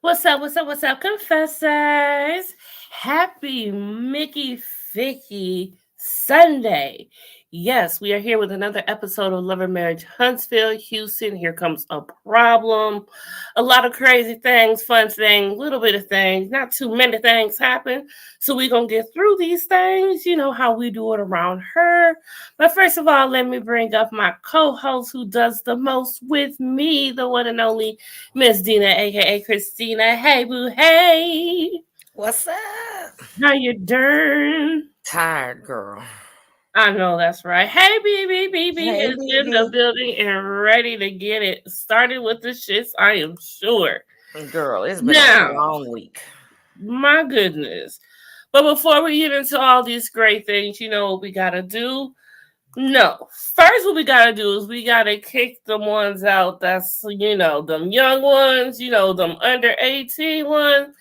What's up? What's up? What's up, confessors? Happy Mickey Ficky Sunday. Yes, we are here with another episode of Love and Marriage Huntsville, Houston. Here comes a problem. A lot of crazy things, fun things, little bit of things, not too many things happen. So we're going to get through these things. You know how we do it around her. But first of all, let me bring up my co-host who does the most with me, the one and only Miss Dina, aka Christina. Hey boo, hey. What's up? How you doing? Tired girl. I know that's right. Hey BB Hey, is in the baby. building and ready to get it started with the shits, I am sure. Girl, it's been a Now, long week. my goodness. But before we get into all these great things, you know what we gotta do? No. First, what we gotta do is we gotta kick them ones out. That's them young ones, them under 18 ones.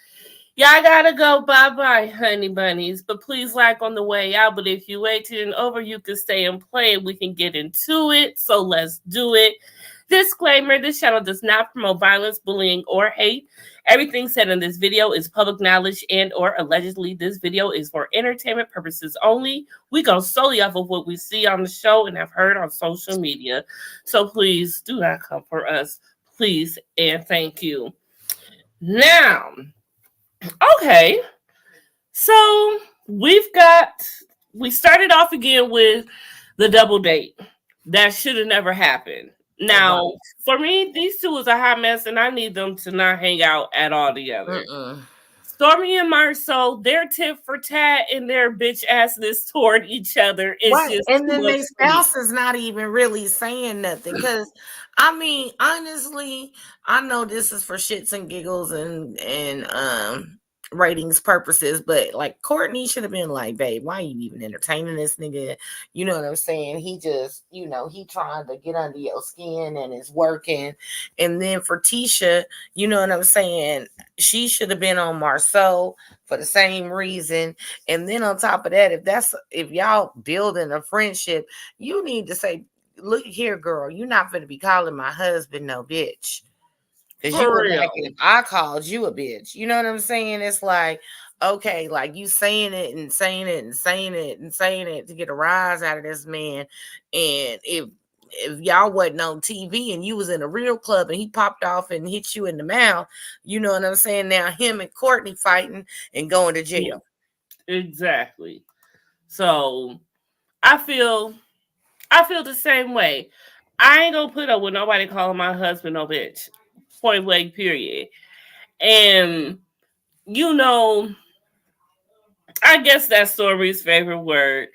Y'all gotta go bye-bye, honey bunnies. But please like on the way out. But if you 18 and over, you can stay and play and we can get into it. So let's do it. Disclaimer, this channel does not promote violence, bullying, or hate. Everything said in this video is public knowledge and or allegedly this video is for entertainment purposes only. We go solely off of what we see on the show and have heard on social media. So please do not come for us. Please and thank you. Now, okay, so we started off again with the double date. That should have never happened. Right. Now, for me, these two is a hot mess, and I need them to not hang out at all together. Mm-mm. Stormy and Marceau, their tit for tat and their bitch assness toward each other is Right. just And too then much their for me. spouse is not even really saying nothing. Because honestly, I know this is for shits and giggles and ratings purposes, but like Courtney should have been like, babe, why are you even entertaining this nigga? You know what I'm saying? He just, he trying to get under your skin and it's working. And then for Tisha, you know what I'm saying? She should have been on Marceau for the same reason. And then on top of that, if y'all building a friendship, you need to say, look here, girl, you're not gonna be calling my husband no bitch. Cause you For would like real. it if I called you a bitch. You know what I'm saying? It's like, okay, like you saying it and saying it and saying it and saying it to get a rise out of this man. And if y'all wasn't on TV and you was in a real club and he popped off and hit you in the mouth, you know what I'm saying? Now him and Courtney fighting and going to Yeah, jail. exactly. So I feel I feel the same way. I ain't gonna put up with nobody calling my husband no bitch. Point blank, period. And you know, I guess that's Story's favorite word.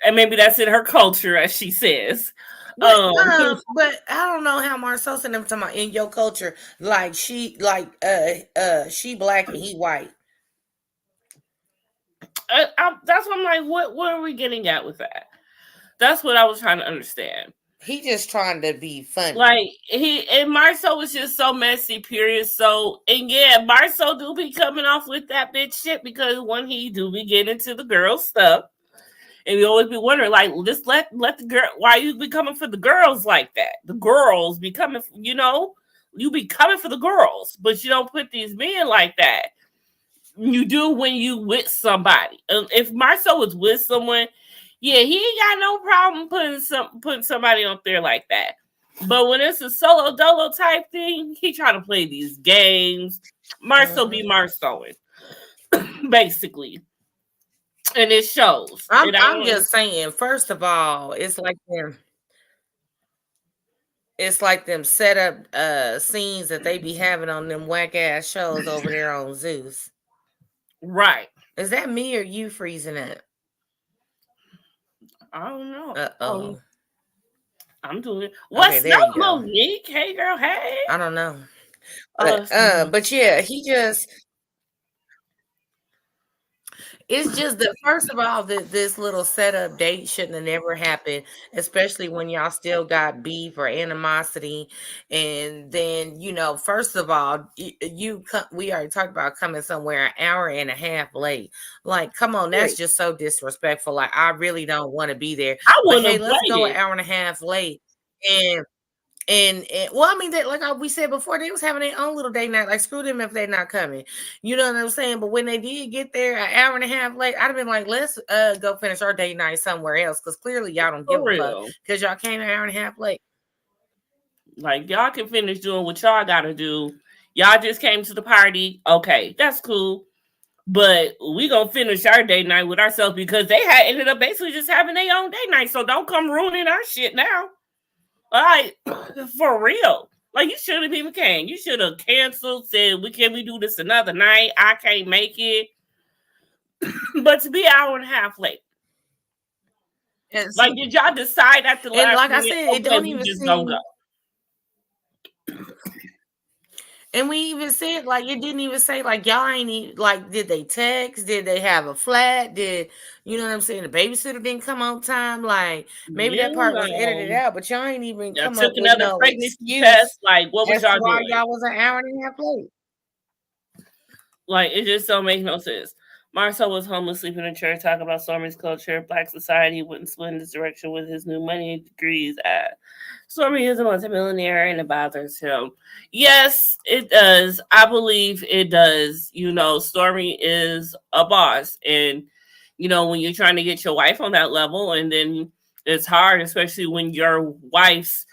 And maybe that's in her culture, as she says. But Um, but I don't know how Marcel and them talking about in your culture, like she black and he white. that's what I'm like. What are we getting at with that? That's what I was trying to understand. He just trying to be funny. Like he and Marcel was just so messy, period. So and yeah, Marcel do be coming off with that bitch shit because when he do be getting into the girl stuff, and we always be wondering, like, just let the girl. Why you be coming for the girls like that? The girls be coming, you be coming for the girls, but you don't put these men like that. You do when you with somebody. If Marcel was with someone, yeah, he ain't got no problem putting somebody up there like that. But when it's a solo dolo type thing, he try to play these games. Marcel be Mhm. Marceling, basically, and it shows. And I I'm don't. just saying. First of all, it's like them set up scenes that they be having on them whack ass shows over there on Zeus. Right. Is that me or you freezing up? I don't know. Uh-oh. I'm doing Okay, what's there you up, go. Monique? Hey, girl. Hey. I don't know. Uh, But yeah, it's just that first of all, this little setup date shouldn't have never happened, especially when y'all still got beef or animosity. And then, first of all, we already talked about coming somewhere an hour and a half late. Like, come on, that's right. just so disrespectful. Like, I really don't want to be there. I But wouldn't hey, have let's played go an it. hour and a half late. And And well, I mean, that like we said before, they was having their own little date night. Like, screw them if they're not coming. You know what I'm saying? But when they did get there an hour and a half late, I'd have been like, let's go finish our date night somewhere else, because clearly y'all don't give a fuck because y'all came an hour and a half late. Like, y'all can finish doing what y'all gotta do. Y'all just came to the party. Okay, that's cool. But we gonna finish our date night with ourselves, because they had ended up basically just having their own date night. So don't come ruining our shit now. All right, for real. Like, you shouldn't have even came. You should have canceled, said, can we do this another night? I can't make it. But to be an hour and a half late. Like, did y'all decide at the last and like minute, I said, it don't even seem, don't go. And we even said, like, it didn't even say, like, y'all ain't even, like, did they text? Did they have a flat? Did, you know what I'm saying? The babysitter didn't come on time. Like, maybe that part was edited out, but y'all ain't even come up with no pregnancy test. Like, what was y'all doing? Y'all was an hour and a half late. Like, it just don't make no sense. Marcel was homeless, sleeping in church, talking about Stormy's culture. Black society wouldn't split in this direction with his new money degrees. Stormy is a multimillionaire and it bothers him. Yes, it does. I believe it does. You know, Stormy is a boss. And, you know, when you're trying to get your wife on that level, and then it's hard, especially when your wife's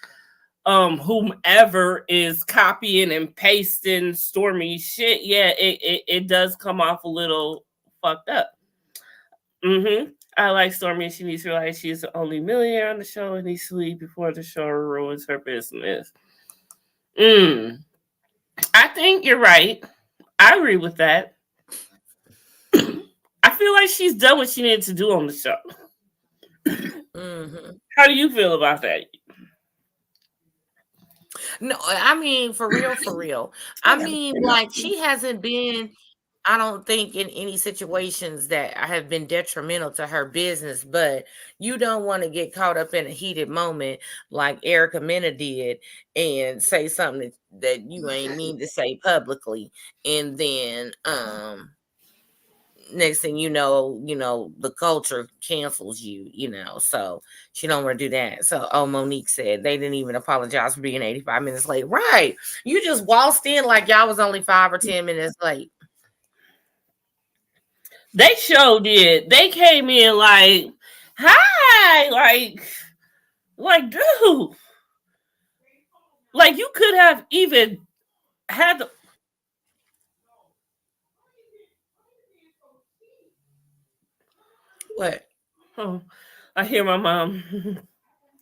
whomever is copying and pasting Stormy shit, yeah, it does come off a little fucked up. I like Stormy. She needs to realize she's the only millionaire on the show and needs to leave before the show ruins her business. I think you're right. I agree with that. I feel like she's done what she needed to do on the show. How do you feel about that? No, I mean, for real. I mean, like, she hasn't been, I don't think, in any situations that have been detrimental to her business, but you don't want to get caught up in a heated moment like Erica Mena did and say something that you ain't mean to say publicly. And then, next thing you know, the culture cancels you, so she don't want to do that. So, Monique said they didn't even apologize for being 85 minutes late. Right. You just waltzed in like y'all was only 5 or 10 minutes late. They sure did. They came in like, hi, like, dude. Like, you could have even had the... What? Oh, I hear my mom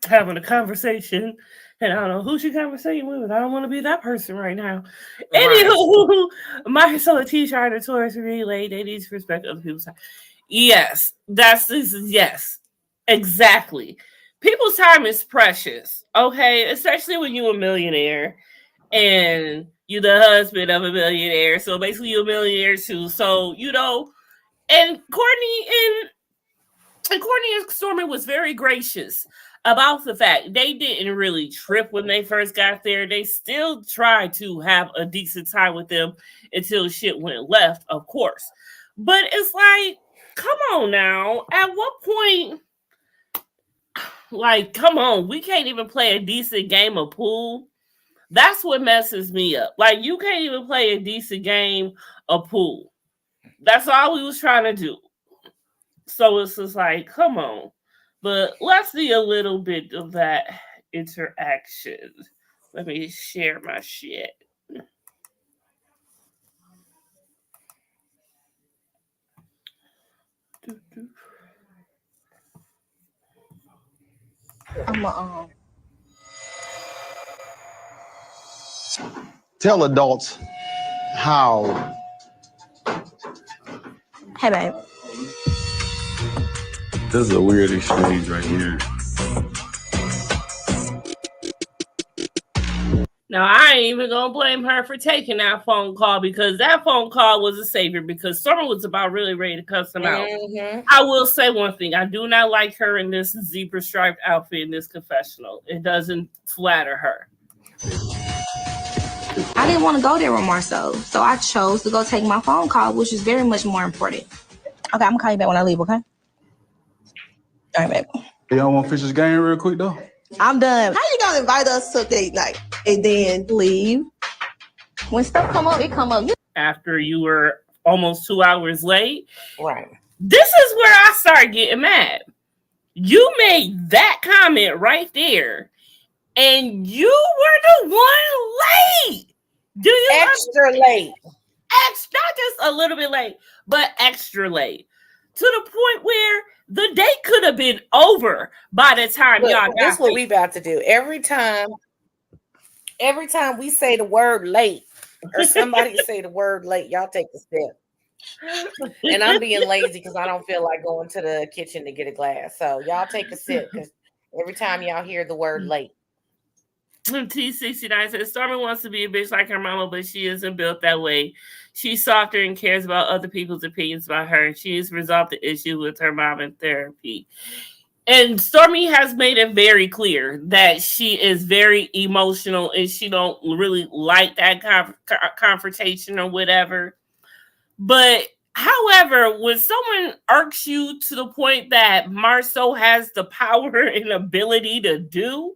having a conversation, and I don't know who she conversating with. I don't want to be that person right now. Right. Anywho, Marcella T-shirt or tourists really late. They need to respect other people's time. Yes, yes, exactly. People's time is precious, okay? Especially when you're a millionaire and you're the husband of a millionaire. So basically, you're a millionaire too. So, and Courtney and Stormy was very gracious about the fact they didn't really trip when they first got there. They still tried to have a decent time with them until shit went left, of course. But it's like, come on now. At what point, like, come on, we can't even play a decent game of pool. That's what messes me up. Like, you can't even play a decent game of pool. That's all we was trying to do. So it's just like, come on. But let's see a little bit of that interaction. Let me share my shit. Tell adults how. Hey, babe. This is a weird exchange right here. Now, I ain't even gonna blame her for taking that phone call, because that phone call was a savior, because Summer was about really ready to cuss him out. I will say one thing. I do not like her in this zebra striped outfit in this confessional. It doesn't flatter her. I didn't want to go there with Marcel, so I chose to go take my phone call, which is very much more important. Okay, I'm gonna call you back when I leave, okay? All right, babe. Y'all want to finish this game real quick, though? I'm done. How you gonna invite us to date night and then leave? When stuff come up, it come up. After you were almost 2 hours late. Right. This is where I started getting mad. You made that comment right there, and you were the one late. Do you extra late? Not just a little bit late, but extra late. To the point where the date could have been over by the time y'all got This is what we about to do. Every time we say the word late, or somebody say the word late, y'all take a sip. And I'm being lazy because I don't feel like going to the kitchen to get a glass. So y'all take a sip because every time y'all hear the word late. T69 says Stormy wants to be a bitch like her mama, but she isn't built that way. She's softer and cares about other people's opinions about her. She has resolved the issue with her mom in therapy. And Stormy has made it very clear that she is very emotional and she don't really like that confrontation or whatever. But however, when someone irks you to the point that Marceau has the power and ability to do,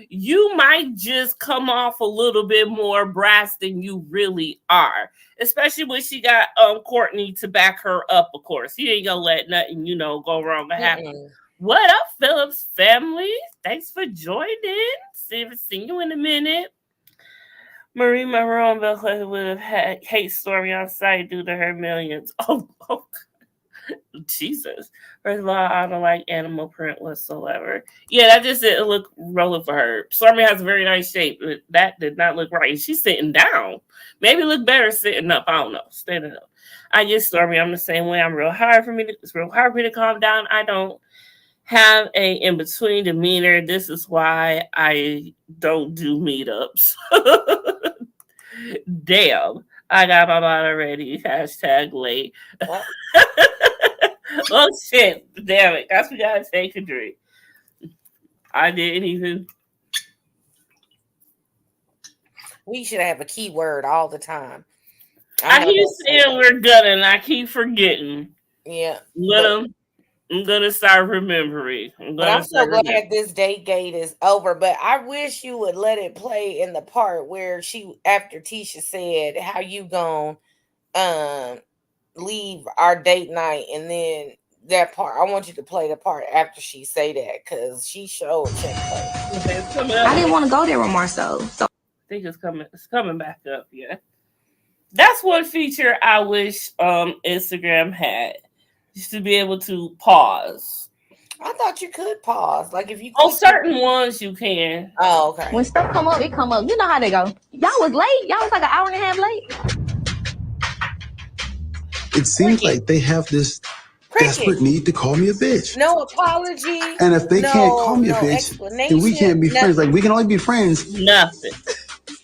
you might just come off a little bit more brass than you really are. Especially when she got Courtney to back her up, of course. He ain't gonna let nothing, go wrong or happen. What up, Phillips family? Thanks for joining. See you in a minute. Marie Monroe would have had hate Stormy on site due to her millions. Oh, Jesus. First of all, I don't like animal print whatsoever. Yeah, that just didn't look rolling for her. Stormy has a very nice shape, but that did not look right. She's sitting down. Maybe look better sitting up. I don't know. Standing up. I get Stormy. I'm the same way. It's real hard for me to calm down. I don't have a in-between demeanor. This is why I don't do meetups. Damn. I got my mind already. Hashtag late. Oh shit. Damn it. Guess we gotta take a drink. I didn't even. We should have a keyword all the time. I keep saying we're gonna, and I keep forgetting. Yeah. I'm gonna start remembering. I'm so glad this date gate is over, but I wish you would let it play in the part where after Tisha said, how you gonna leave our date night, and then that part, I want you to play the part after she say that, because she showed check play. I didn't want to go there with Marceau. So I think it's coming back up, yeah. That's one feature I wish Instagram had. Just to be able to pause. I thought you could pause. Like if you certain ones you can. Oh, okay. When stuff come up, it come up. You know how they go. Y'all was late. Y'all was like an hour and a half late. It seems like they have this desperate need to call me a bitch. No apology. And if they can't call me a bitch, then we can't be friends. Like we can only be friends. Nothing.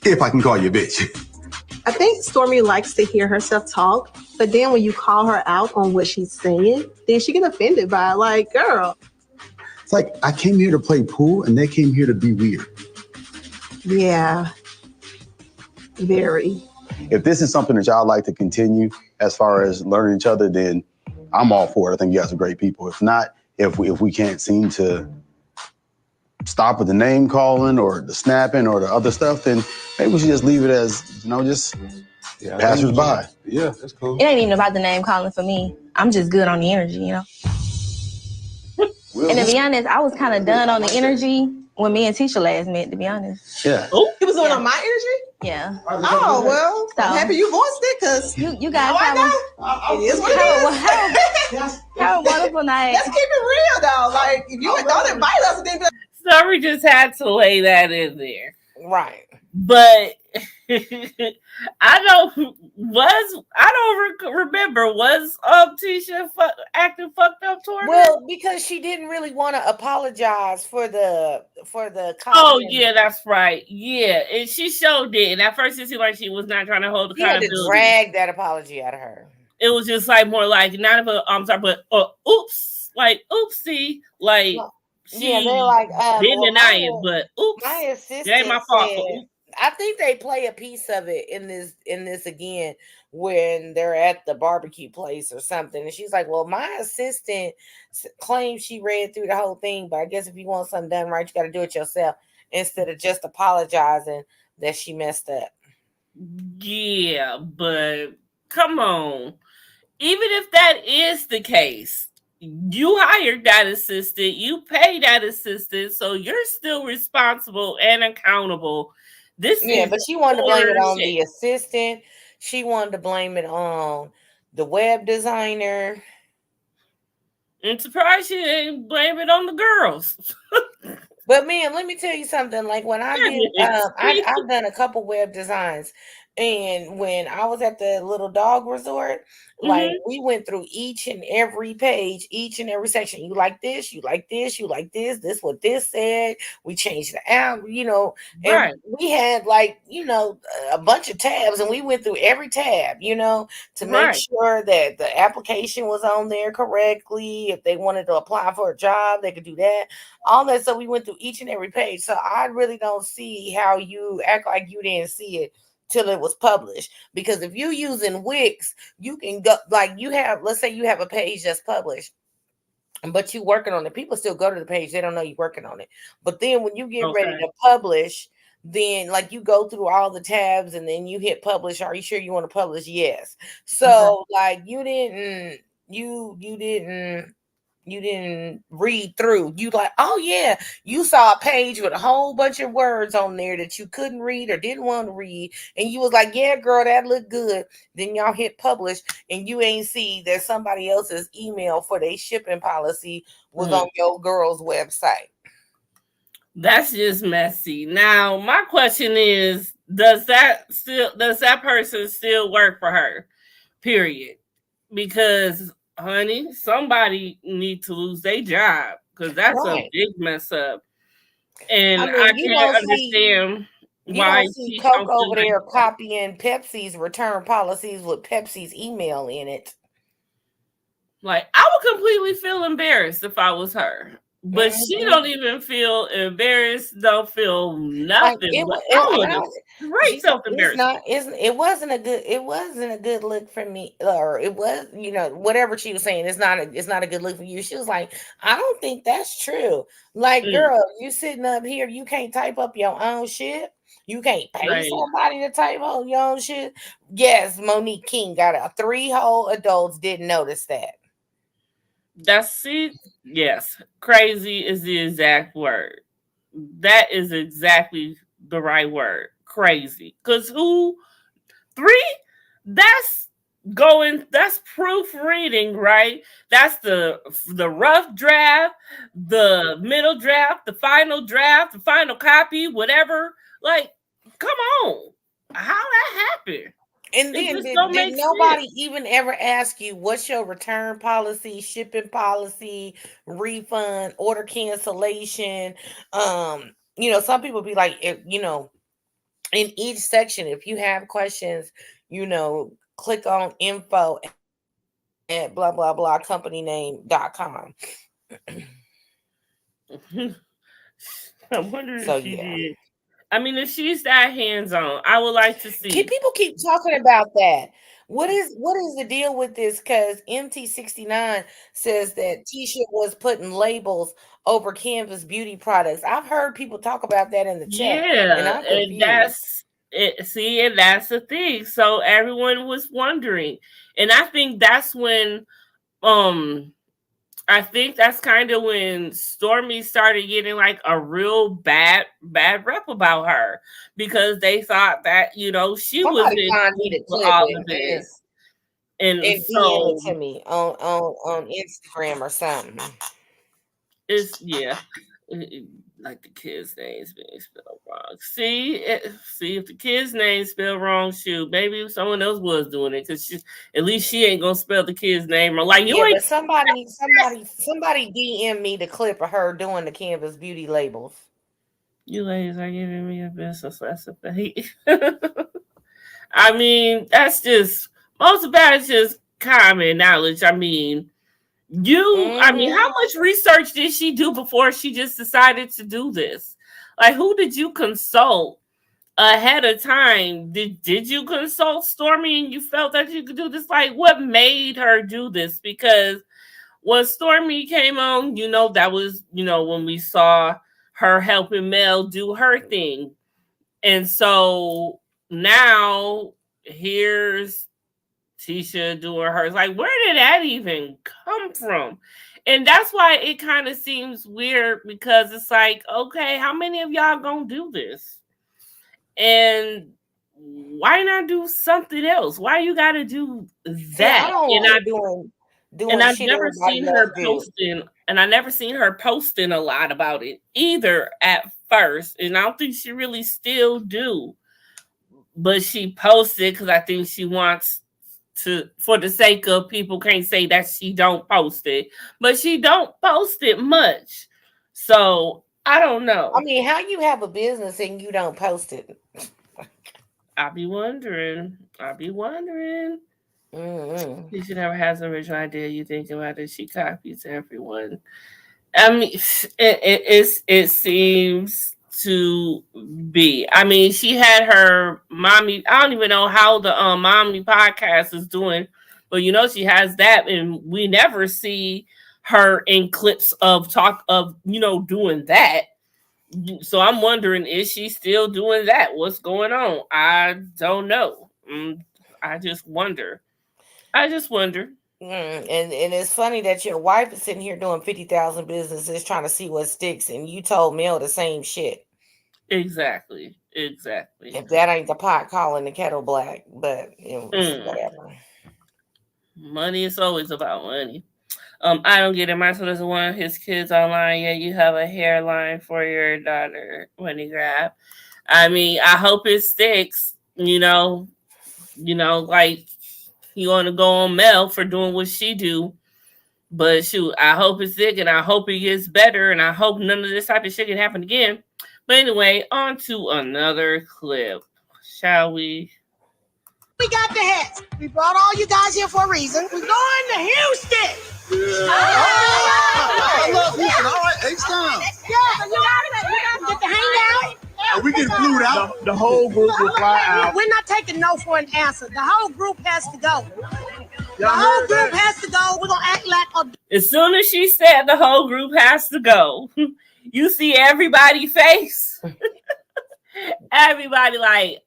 If I can call you a bitch. I think Stormy likes to hear herself talk, but then when you call her out on what she's saying, then she get offended by it. Like, girl. It's like, I came here to play pool and they came here to be weird. Yeah. Very. If this is something that y'all like to continue as far as learning each other, then I'm all for it. I think you guys are great people. If not, if we can't seem to stop with the name calling or the snapping or the other stuff, then maybe we should just leave it as, just passers by. Yeah, that's cool. It ain't even about the name calling for me. I'm just good on the energy, And to be honest, I was kind of done on the energy when me and Tisha last met, to be honest. Yeah. It was on my energy? Yeah. Oh, well, So, I'm happy you voiced it, because you guys it is what it is. Have a wonderful night. Let's keep it real, though. Like, if you don't invite us, then Stormy just had to lay that in there. Right. But I don't remember. Was Tisha acting fucked up toward her? Well, because she didn't really want to apologize for the Oh yeah, that's right. Yeah, and she showed it. And at first it seemed like she was not trying to hold accountability. You had to drag that apology out of her. It was just like more like not of a I'm sorry, but oops, like oopsie, like. Yeah, they're like didn't deny it, but oops, my assistant that ain't my fault. I think they play a piece of it in this again when they're at the barbecue place or something. And she's like, well, my assistant claims she read through the whole thing, but I guess if you want something done right, you got to do it yourself instead of just apologizing that she messed up. Yeah, but come on. Even if that is the case, you hired that assistant, you pay that assistant, so you're still responsible and accountable. This is but she wanted to blame it on shit. the assistant. She wanted to blame it on the web designer. I'm surprised she didn't blame it on the girls. But man, let me tell you something. Like when I did, I've done a couple web designs, and when I was at the little dog resort, like we went through each and every page, each and every section. You like this, you like this, you like this. This what this said. We changed the app, and we had like a bunch of tabs, and we went through every tab, to make sure that the application was on there correctly. If they wanted to apply for a job, they could do that. All that. So we went through each and every page. So I really don't see how you act like you didn't see it till it was published. Because if you're using Wix, you can go like let's say you have a page that's published, but you working on it. People still go to the page. They don't know you're working on it. But then when you get ready to publish, then like you go through all the tabs and then you hit publish. Are you sure you want to publish? Yes. So like you didn't read through. You like, oh yeah, you saw a page with a whole bunch of words on there that you couldn't read or didn't want to read, and you was like, yeah, girl, that looked good. Then y'all hit publish, and you ain't see that somebody else's email for their shipping policy was on your girl's website. That's just messy. Now, my question is, does that person still work for her? Period. Because honey, somebody need to lose their job because that's a big mess up. And I can't understand why see Coke over there copying Pepsi's return policies with Pepsi's email in it. Like, I would completely feel embarrassed if I was her. But she don't even feel embarrassed, don't feel nothing. Great self-embarrassment. It wasn't a good look for me, or it was, whatever she was saying. It's not a good look for you. She was like, I don't think that's true. Like, girl, you sitting up here, you can't type up your own shit. You can't pay somebody to type up your own shit. Yes, Monique King got it. 3 whole adults didn't notice that. That's it. Yes. Crazy is the exact word. That is exactly the right word. Crazy. Because 3? That's proofreading, right? That's the rough draft, the middle draft, the final copy, whatever. Like, come on. How that happened? And then did nobody even ever ask you what's your return policy, shipping policy, refund, order cancellation? Some people be like, in each section, if you have questions, click on info at blah blah blah companyname.com. I wonder if she did. I mean, if she's that hands-on, I would like to see. People keep talking about that. What is the deal with this? Because MT69 says that Tisha was putting labels over Canvas beauty products. I've heard people talk about that in the chat. Yeah, and that's it. See, and that's the thing. So everyone was wondering, and I think that's when, I think that's kind of when Stormy started getting like a real bad rep about her, because they thought that, she was in all of this. And so to me on Instagram or something. It's like the kid's name's being spelled wrong. See if the kid's name spelled wrong, shoot, maybe someone else was doing it, because at least she ain't gonna spell the kid's name wrong. Like, you ain't. But somebody DM me the clip of her doing the Canvas beauty labels. You ladies are giving me a business lesson. I mean, that's just most of that is just common knowledge. I mean, I mean, how much research did she do before she just decided to do this? Like, who did you consult ahead of time, did you consult Stormy and you felt that you could do this? Like, what made her do this? Because when Stormy came on, that was, when we saw her helping Mel do her thing. And so now here's Tisha doing hers. Like, where did that even come from? And that's why it kind of seems weird, because it's like, okay, how many of y'all gonna do this? And why not do something else? Why you gotta do that? And I've never seen her posting, and I never seen her posting a lot about it either at first. And I don't think she really still do. But she posted because I think she wants to, for the sake of people can't say that she don't post it. But she don't post it much. So I don't know. I mean, how you have a business and you don't post it? I be wondering. Mm-hmm. She never has an original idea. You think about it, she copies everyone. I mean, it seems to be. I mean, she had her mommy. I don't even know how the mommy podcast is doing, but she has that, and we never see her in clips of doing that. So I'm wondering, is she still doing that? What's going on? I don't know. I just wonder. And it's funny that your wife is sitting here doing 50,000 businesses trying to see what sticks, and you told Mel the same shit. Exactly. If that ain't the pot calling the kettle black, but whatever. Money is always about money. I don't get it. My son doesn't want his kids online yet. You have a hairline for your daughter when you grab. I mean, I hope it sticks. Like you want to go on Mel for doing what she do, but shoot, I hope it's sick, and I hope it gets better, and I hope none of this type of shit can happen again. But anyway, on to another clip, shall we? We got the hats. We brought all you guys here for a reason. We're going to Houston. Yeah. I love Houston. All right, H-Town. Yeah, you guys get to hang out. And we get flued out. The whole group will fly out. We're not taking no for an answer. The whole group has to go. The whole group has to go. We're going to act like as soon as she said the whole group has to go, you see everybody's face. Everybody like,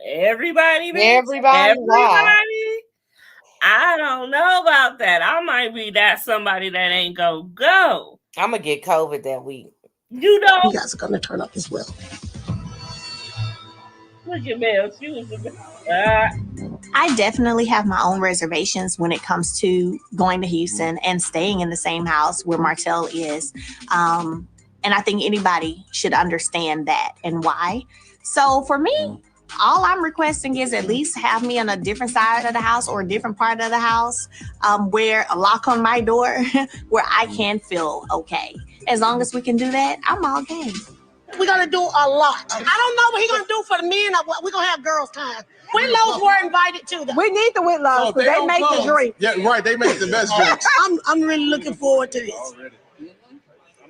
everybody. I don't know about that. I might be that somebody that ain't gonna go. I'm gonna get COVID that week. You guys are gonna turn up as well. Look at Mel. She was I definitely have my own reservations when it comes to going to Houston and staying in the same house where Martell is. And I think anybody should understand that and why. So for me, all I'm requesting is at least have me on a different side of the house or a different part of the house where a lock on my door where I can feel okay. As long as we can do that, I'm all game. We're going to do a lot. I don't know what he's going to do for the men. We're going to have girls' time. Whitlows were invited to them. We need the Whitlows because they make the drink. Yeah, right. They make the best drinks. I'm really looking forward to this.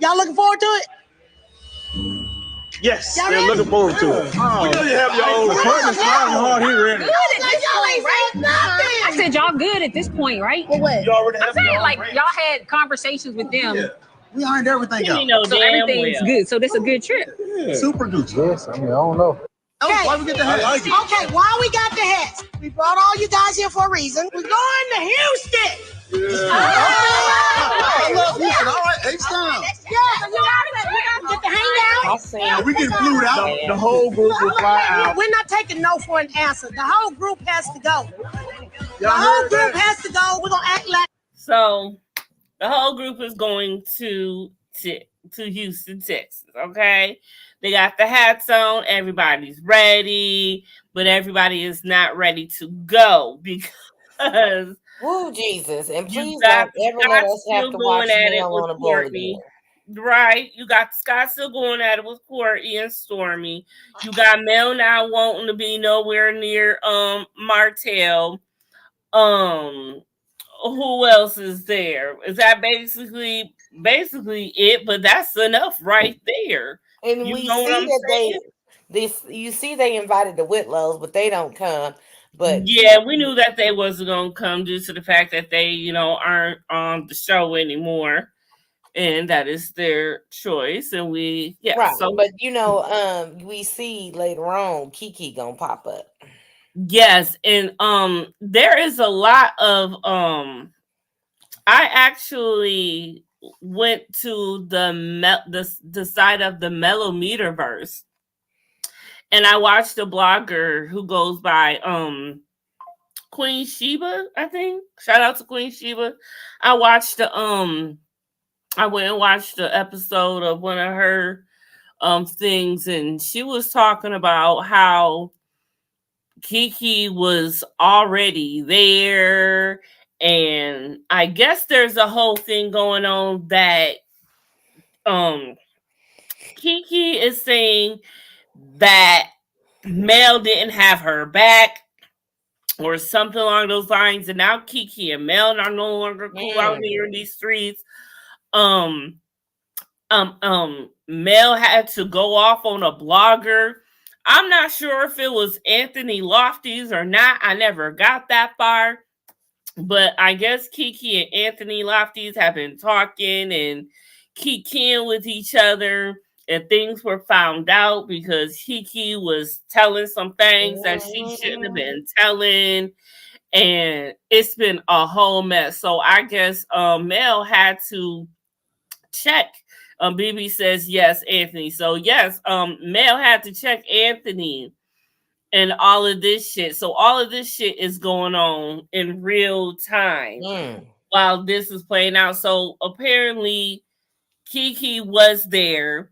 Y'all looking forward to it? Yes, they're looking forward to it. We know you have your own Courtney's trying hard. He ready. I said y'all good at this point, right? Well, what? You already have I'm saying your like own y'all had conversations with them. Yeah. We ironed everything out. So everything's good. So this is a good trip. Yeah. Super Gucci. Yes, I don't know. Okay. Why we get the hats? Okay, why we got the hats? We brought all you guys here for a reason. We're going to Houston. Yeah. I love Houston. All right, H-Town. Yeah, you guys get to hang out. And we get flued out. The whole group will fly out. We're not taking no for an answer. The whole group has to go. The whole group has to go. We're going to act like. So the whole group is going to Houston, Texas, okay? They got the hats on. Everybody's ready, but everybody is not ready to go because... Woo, Jesus. And please don't ever let us have to watch Mel on a board. Right. You got Scott still going at it with Courtney and Stormy. You got Mel now wanting to be nowhere near Martell. Who else is there? Is that basically it? But that's enough right there. And we see that This you see, they invited the Whitlows, but they don't come. But yeah, we knew that they wasn't gonna come due to the fact that they, aren't on the show anymore, and that is their choice. And right, so but we see later on Kiki gonna pop up. yes, and there is a lot of I actually went to the side of the Melometerverse, and I watched a blogger who goes by Queen Sheba, I think. Shout out to Queen Sheba. I went and watched the episode of one of her things, and she was talking about how Kiki was already there, and I guess there's a whole thing going on that Kiki is saying that Mel didn't have her back or something along those lines, and now Kiki and Mel are no longer cool out here in these streets. Mel had to go off on a blogger. I'm not sure if it was Anthony Lofty's or not. I never got that far. But I guess Kiki and Anthony Lofty's have been talking and kikiing with each other, and things were found out because Kiki was telling some things that she shouldn't have been telling, and it's been a whole mess. So I guess Mel had to check. BB says yes, Anthony. So yes, Mel had to check Anthony and all of this shit. So all of this shit is going on in real time while this is playing out. So apparently Kiki was there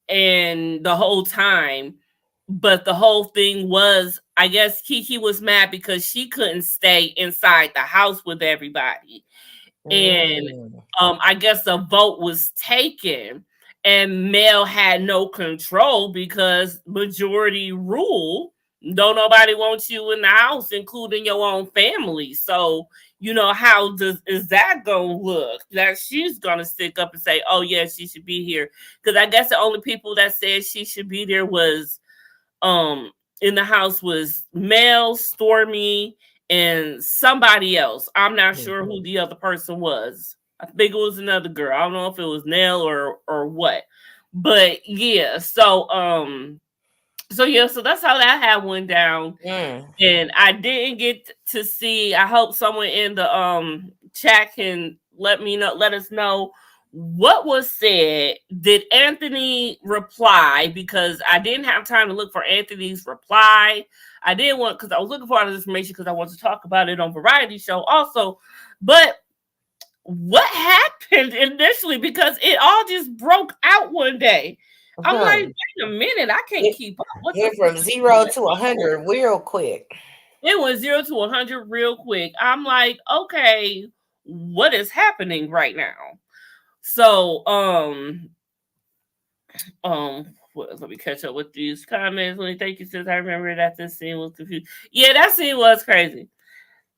and the whole time, but the whole thing was, I guess Kiki was mad because she couldn't stay inside the house with everybody. And I guess the vote was taken and Mel had no control because majority rule. Don't nobody want you in the house, including your own family. So, how is that gonna look? That she's gonna stick up and say, oh yeah, she should be here. Because I guess the only people that said she should be there was in the house was Mel, Stormy, and somebody else. I'm not sure who the other person was. I think it was another girl. I don't know if it was Nell or what. But yeah, so that's how that had went down. And I didn't get to see. I hope someone in the chat can let us know what was said. Did Anthony reply? Because I didn't have time to look for Anthony's reply. I didn't want, because I was looking for all this information because I wanted to talk about it on Variety Show also. But what happened initially? Because it all just broke out one day. I'm like, wait a minute, I can't keep up. Went from 0 to 100 real quick. It went 0 to 100 real quick. I'm like, okay, what is happening right now? So, let me catch up with these comments. Let me thank you, sis. I remember that this scene was confused. Yeah, that scene was crazy.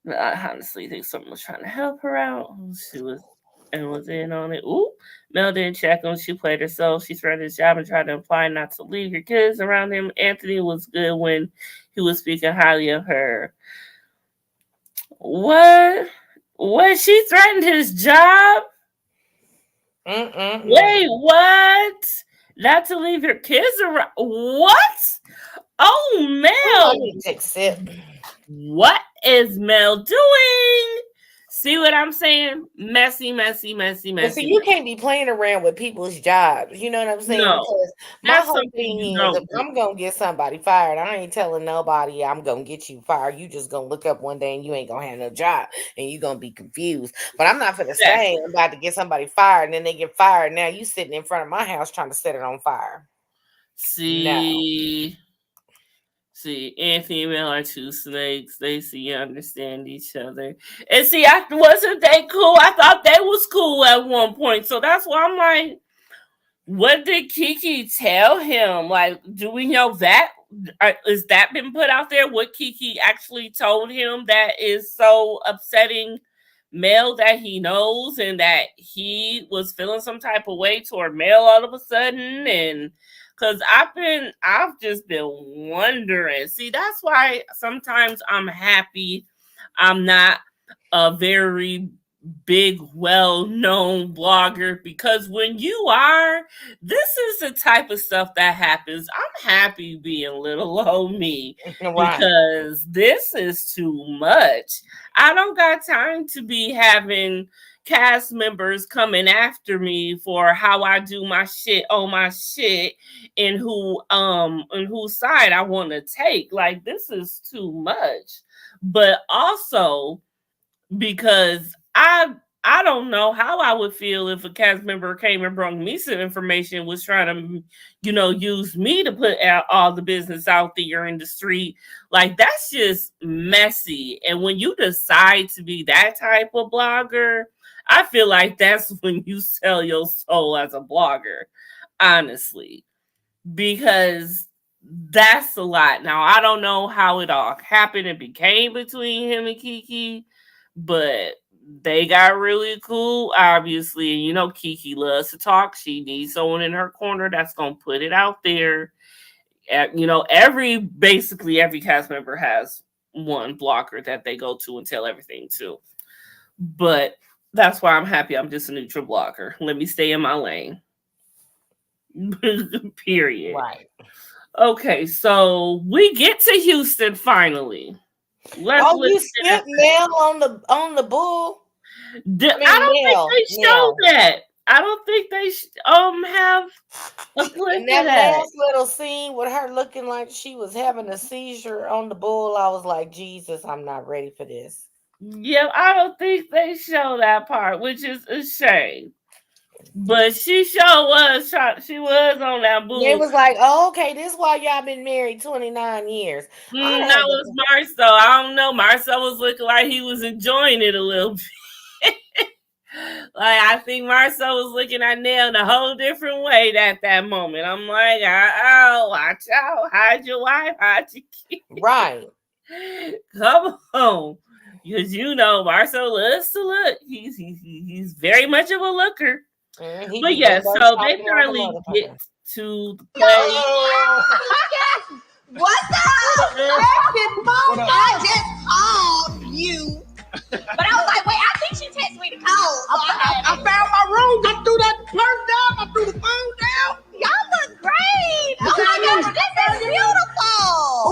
I honestly think someone was trying to help her out. She was in on it. Ooh, Mel didn't check on. She played herself. She threatened his job and tried to imply not to leave her kids around him. Anthony was good when he was speaking highly of her. What? She threatened his job? Wait, what? Not to leave your kids around? What? Oh, Mel. What is Mel doing? See what I'm saying? Messy. But see, you can't be playing around with people's jobs. You know what I'm saying? No, because my whole thing is, if I'm going to get somebody fired, I ain't telling nobody I'm going to get you fired. You just going to look up one day and you ain't going to have no job and you going to be confused. But I'm not going to say I'm about to get somebody fired and then they get fired. Now you sitting in front of my house trying to set it on fire. See, Anthony and Mel are two snakes. They understand each other. And see, wasn't they cool? I thought they was cool at one point. So that's why I'm like, what did Kiki tell him? Like, do we know that? Is that been put out there? What Kiki actually told him that is so upsetting Mel that he knows, and that he was feeling some type of way toward Mel all of a sudden? And Because I've just been wondering. See, that's why sometimes I'm happy I'm not a very big, well-known blogger, because when you are, this is the type of stuff that happens. I'm happy being little old me, because this is too much. I don't got time to be having cast members coming after me for how I do my shit on my shit and whose side I want to take. Like, this is too much. But also because I don't know how I would feel if a cast member came and brought me some information, was trying to, use me to put out all the business out there in the street. Like, that's just messy. And when you decide to be that type of blogger, I feel like that's when you sell your soul as a blogger, honestly, because that's a lot. Now, I don't know how it all happened and became between him and Kiki, but they got really cool, obviously. And Kiki loves to talk. She needs someone in her corner that's going to put it out there. Basically every cast member has one blogger that they go to and tell everything to. But that's why I'm happy I'm just a neutral blogger. Let me stay in my lane. Period. Right. Okay, so we get to Houston finally. You skipped Mel on the bull? I don't think they showed that. I don't think they have a clip in that of that. last little scene with her looking like she was having a seizure on the bull. I was like, Jesus, I'm not ready for this. Yeah, I don't think they show that part, which is a shame. But she sure was. She was on that bull. It was like, oh, okay, this is why y'all been married 29 years. That was Marcel. I don't know. Marcel was looking like he was enjoying it a little bit. Like, I think Marcel was looking at Nell in a whole different way at that moment. I'm like, oh, watch out. Hide your wife. Hide your kid. Right. Come on. Because Marcel loves to look. He's very much of a looker. But yeah, so they finally get to the place. What's up? I just called you. But I was like, wait, I think she texted me to call. I found my room. I threw that purse down. I threw the phone down. Y'all look great. Oh my gosh, this is beautiful.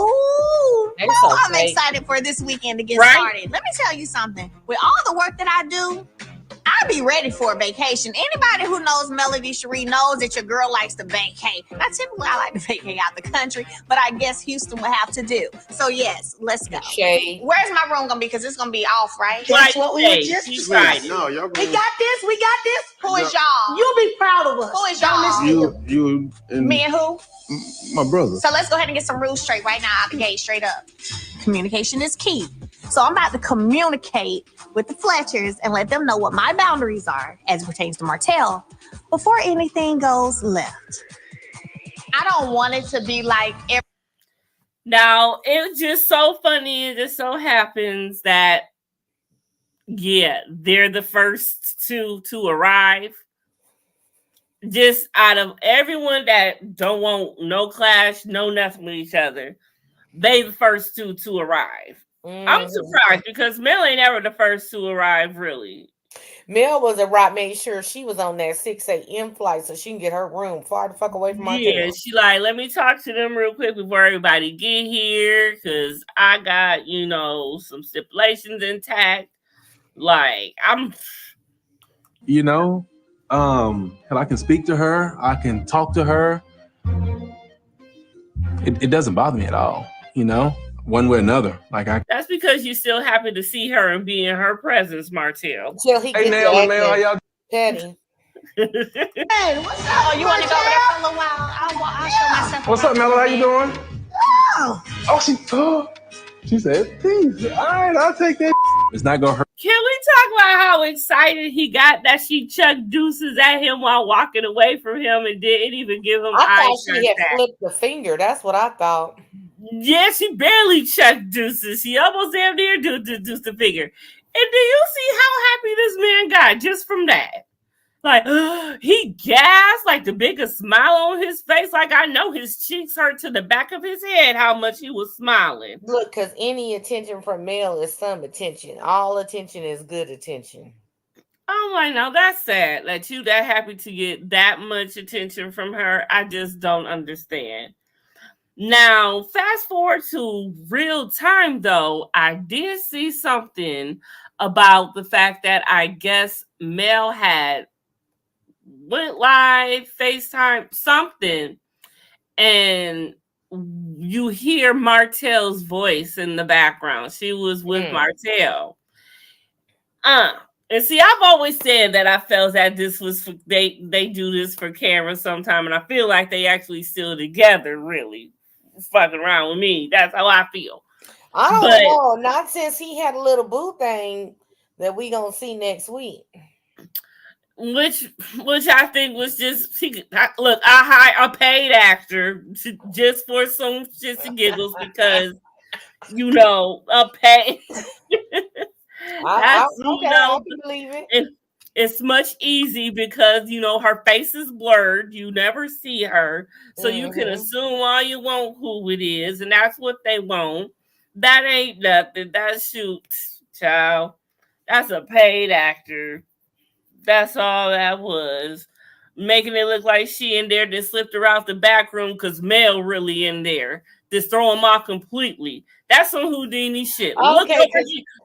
Ooh, I'm excited for this weekend to get started. Let me tell you something. With all the work that I do, I'll be ready for a vacation. Anybody who knows Melody Cherie knows that your girl likes to vacate. Now, typically, I like to vacate out the country, but I guess Houston will have to do. So, yes, let's go. Shade. Where's my room going to be? Because it's going to be off, right? That's what we were just saying. No, y'all We got this. We got this. Who is y'all? You'll be proud of us. Who is y'all? You and me and who? My brother. So let's go ahead and get some rules straight right now out the gate, straight up. Communication is key. So I'm about to communicate with the Fletchers and let them know what my boundaries are as it pertains to Martell before anything goes left. I don't want it to be like Now, it's just so funny. It just so happens that, they're the first two to arrive. Just out of everyone that don't want no clash, no nothing with each other, they the first two to arrive. I'm surprised because Mel ain't ever the first to arrive, really. Mel made sure she was on that 6 a.m. flight so she can get her room far the fuck away from my table. She like, let me talk to them real quick before everybody get here, because I got, some stipulations intact. Like, I'm... I can speak to her. I can talk to her. It doesn't bother me at all, one way or another. That's because you're still happy to see her and be in her presence, Martell. Hey, Nell and Mel, how y'all Petty. Hey, what's up? Oh, you want to go over there for a little while? I'll show myself. What's up, Mel? How you doing? She said, please. All right, I'll take that. It's not going to hurt. Can we talk about how excited he got that she chucked deuces at him while walking away from him and didn't even give him I eye thought she contact? had flipped the finger. That's what I thought. Yeah, she barely chucked deuces. She almost damn near deuce the finger. And do you see how happy this man got just from that? Like he gasped, like the biggest smile on his face. Like I know his cheeks hurt to the back of his head how much he was smiling. Look, because any attention from male is some attention. All attention is good attention. I'm like, no, that's sad that you that happy to get that much attention from her. I just don't understand. Now, fast forward to real time though, I did see something about the fact that I guess Mel had went live, FaceTime, something, and you hear Martell's voice in the background. She was with Martell. And see, I've always said that I felt that this was for, they do this for camera sometime, and I feel like they actually still together, really fucking around with me. That's how I feel. I don't know. Not since he had a little boo thing that we gonna see next week. Which I think was just look, I paid actor just for some shits and giggles because a pay. I believe it. It's much easy because her face is blurred. You never see her, so you can assume all you want who it is, and that's what they want. That ain't nothing. That shoots, child. That's a paid actor. That's all that was. Making it look like she in there just slipped her out the back room because Mel really in there. Just throw him off completely. That's some Houdini shit. Okay,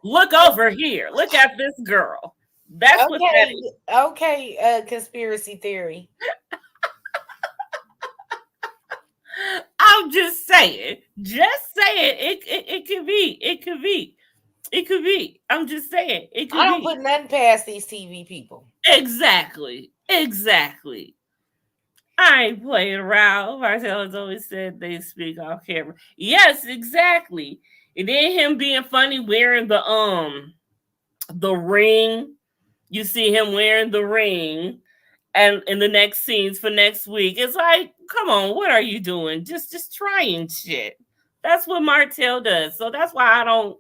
look over here. Look at this girl. That's what that is. Okay, conspiracy theory. I'm just saying. It could be. It could be. I'm just saying. It could be. I don't put nothing past these TV people. Exactly. I ain't playing around. Marcel has always said they speak off camera. Yes, exactly. And then him being funny wearing the ring. You see him wearing the ring, and in the next scenes for next week, it's like, come on, what are you doing? Just trying shit. That's what Martell does. So that's why I don't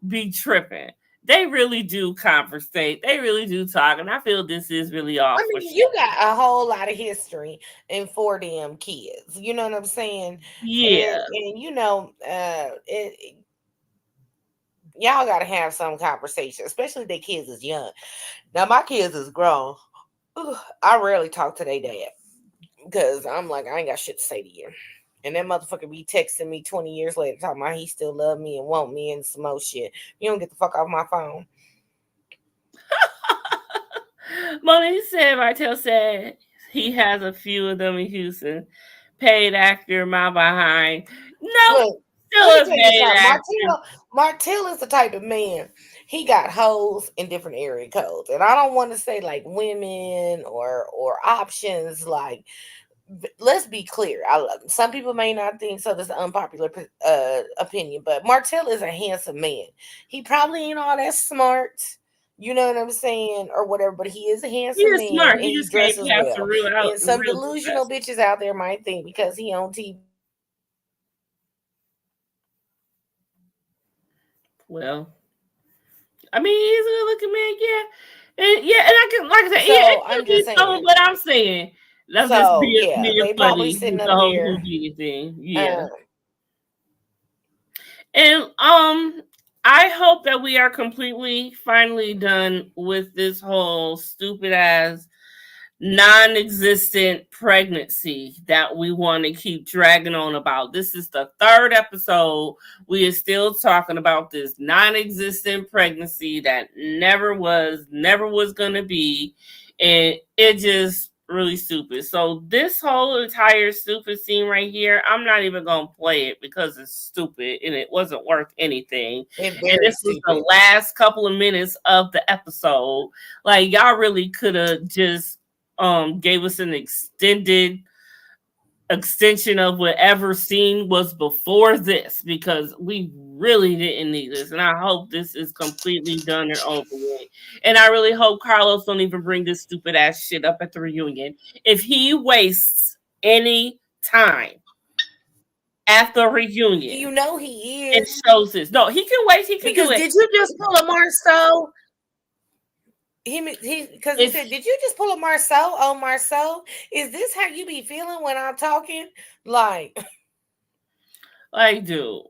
be tripping. They really do conversate. They really do talk, and I feel this is really off. I mean, you got a whole lot of history in 4 damn kids. You know what I'm saying? Yeah. And y'all got to have some conversation, especially if their kids is young. Now, my kids is grown. I rarely talk to their dad because I'm like, I ain't got shit to say to you. And that motherfucker be texting me 20 years later talking about he still love me and want me and some more shit. You don't get the fuck off my phone. Martell said he has a few of them in Houston. Paid actor, my behind. No, still a paid actor. Martell is the type of man. He got hoes in different area codes. And I don't want to say like women or options like. Let's be clear. Some people may not think so. That's an unpopular opinion, but Martell is a handsome man. He probably ain't all that smart, you know what I'm saying, or whatever. But he is a handsome man. Smart. He just dresses well. And some delusional bitches out there might think because he on TV. Well, I mean, he's a good-looking man, yeah, and I can, like I said, yeah, I'm just saying what I'm saying. That's just being funny. Sitting the up whole there. Thing. Yeah. And I hope that we are finally done with this whole stupid ass non-existent pregnancy that we want to keep dragging on about. This is the 3rd episode. We are still talking about this non-existent pregnancy that never was going to be. And it just really stupid. So this whole entire stupid scene right here, I'm not even gonna play it because it's stupid and it wasn't worth anything. And this was the last couple of minutes of the episode. Like y'all really could have just gave us an extension of whatever scene was before this, because we really didn't need this, and I hope this is completely done and over with. And I really hope Carlos don't even bring this stupid ass shit up at the reunion. If he wastes any time at the reunion, you know he is. It shows this. No, he can wait. He can because do it. Did you just pull a Marceau? Because he said, "Did you just pull a Marceau? Oh, Marceau, is this how you be feeling when I'm talking?" Like, I do.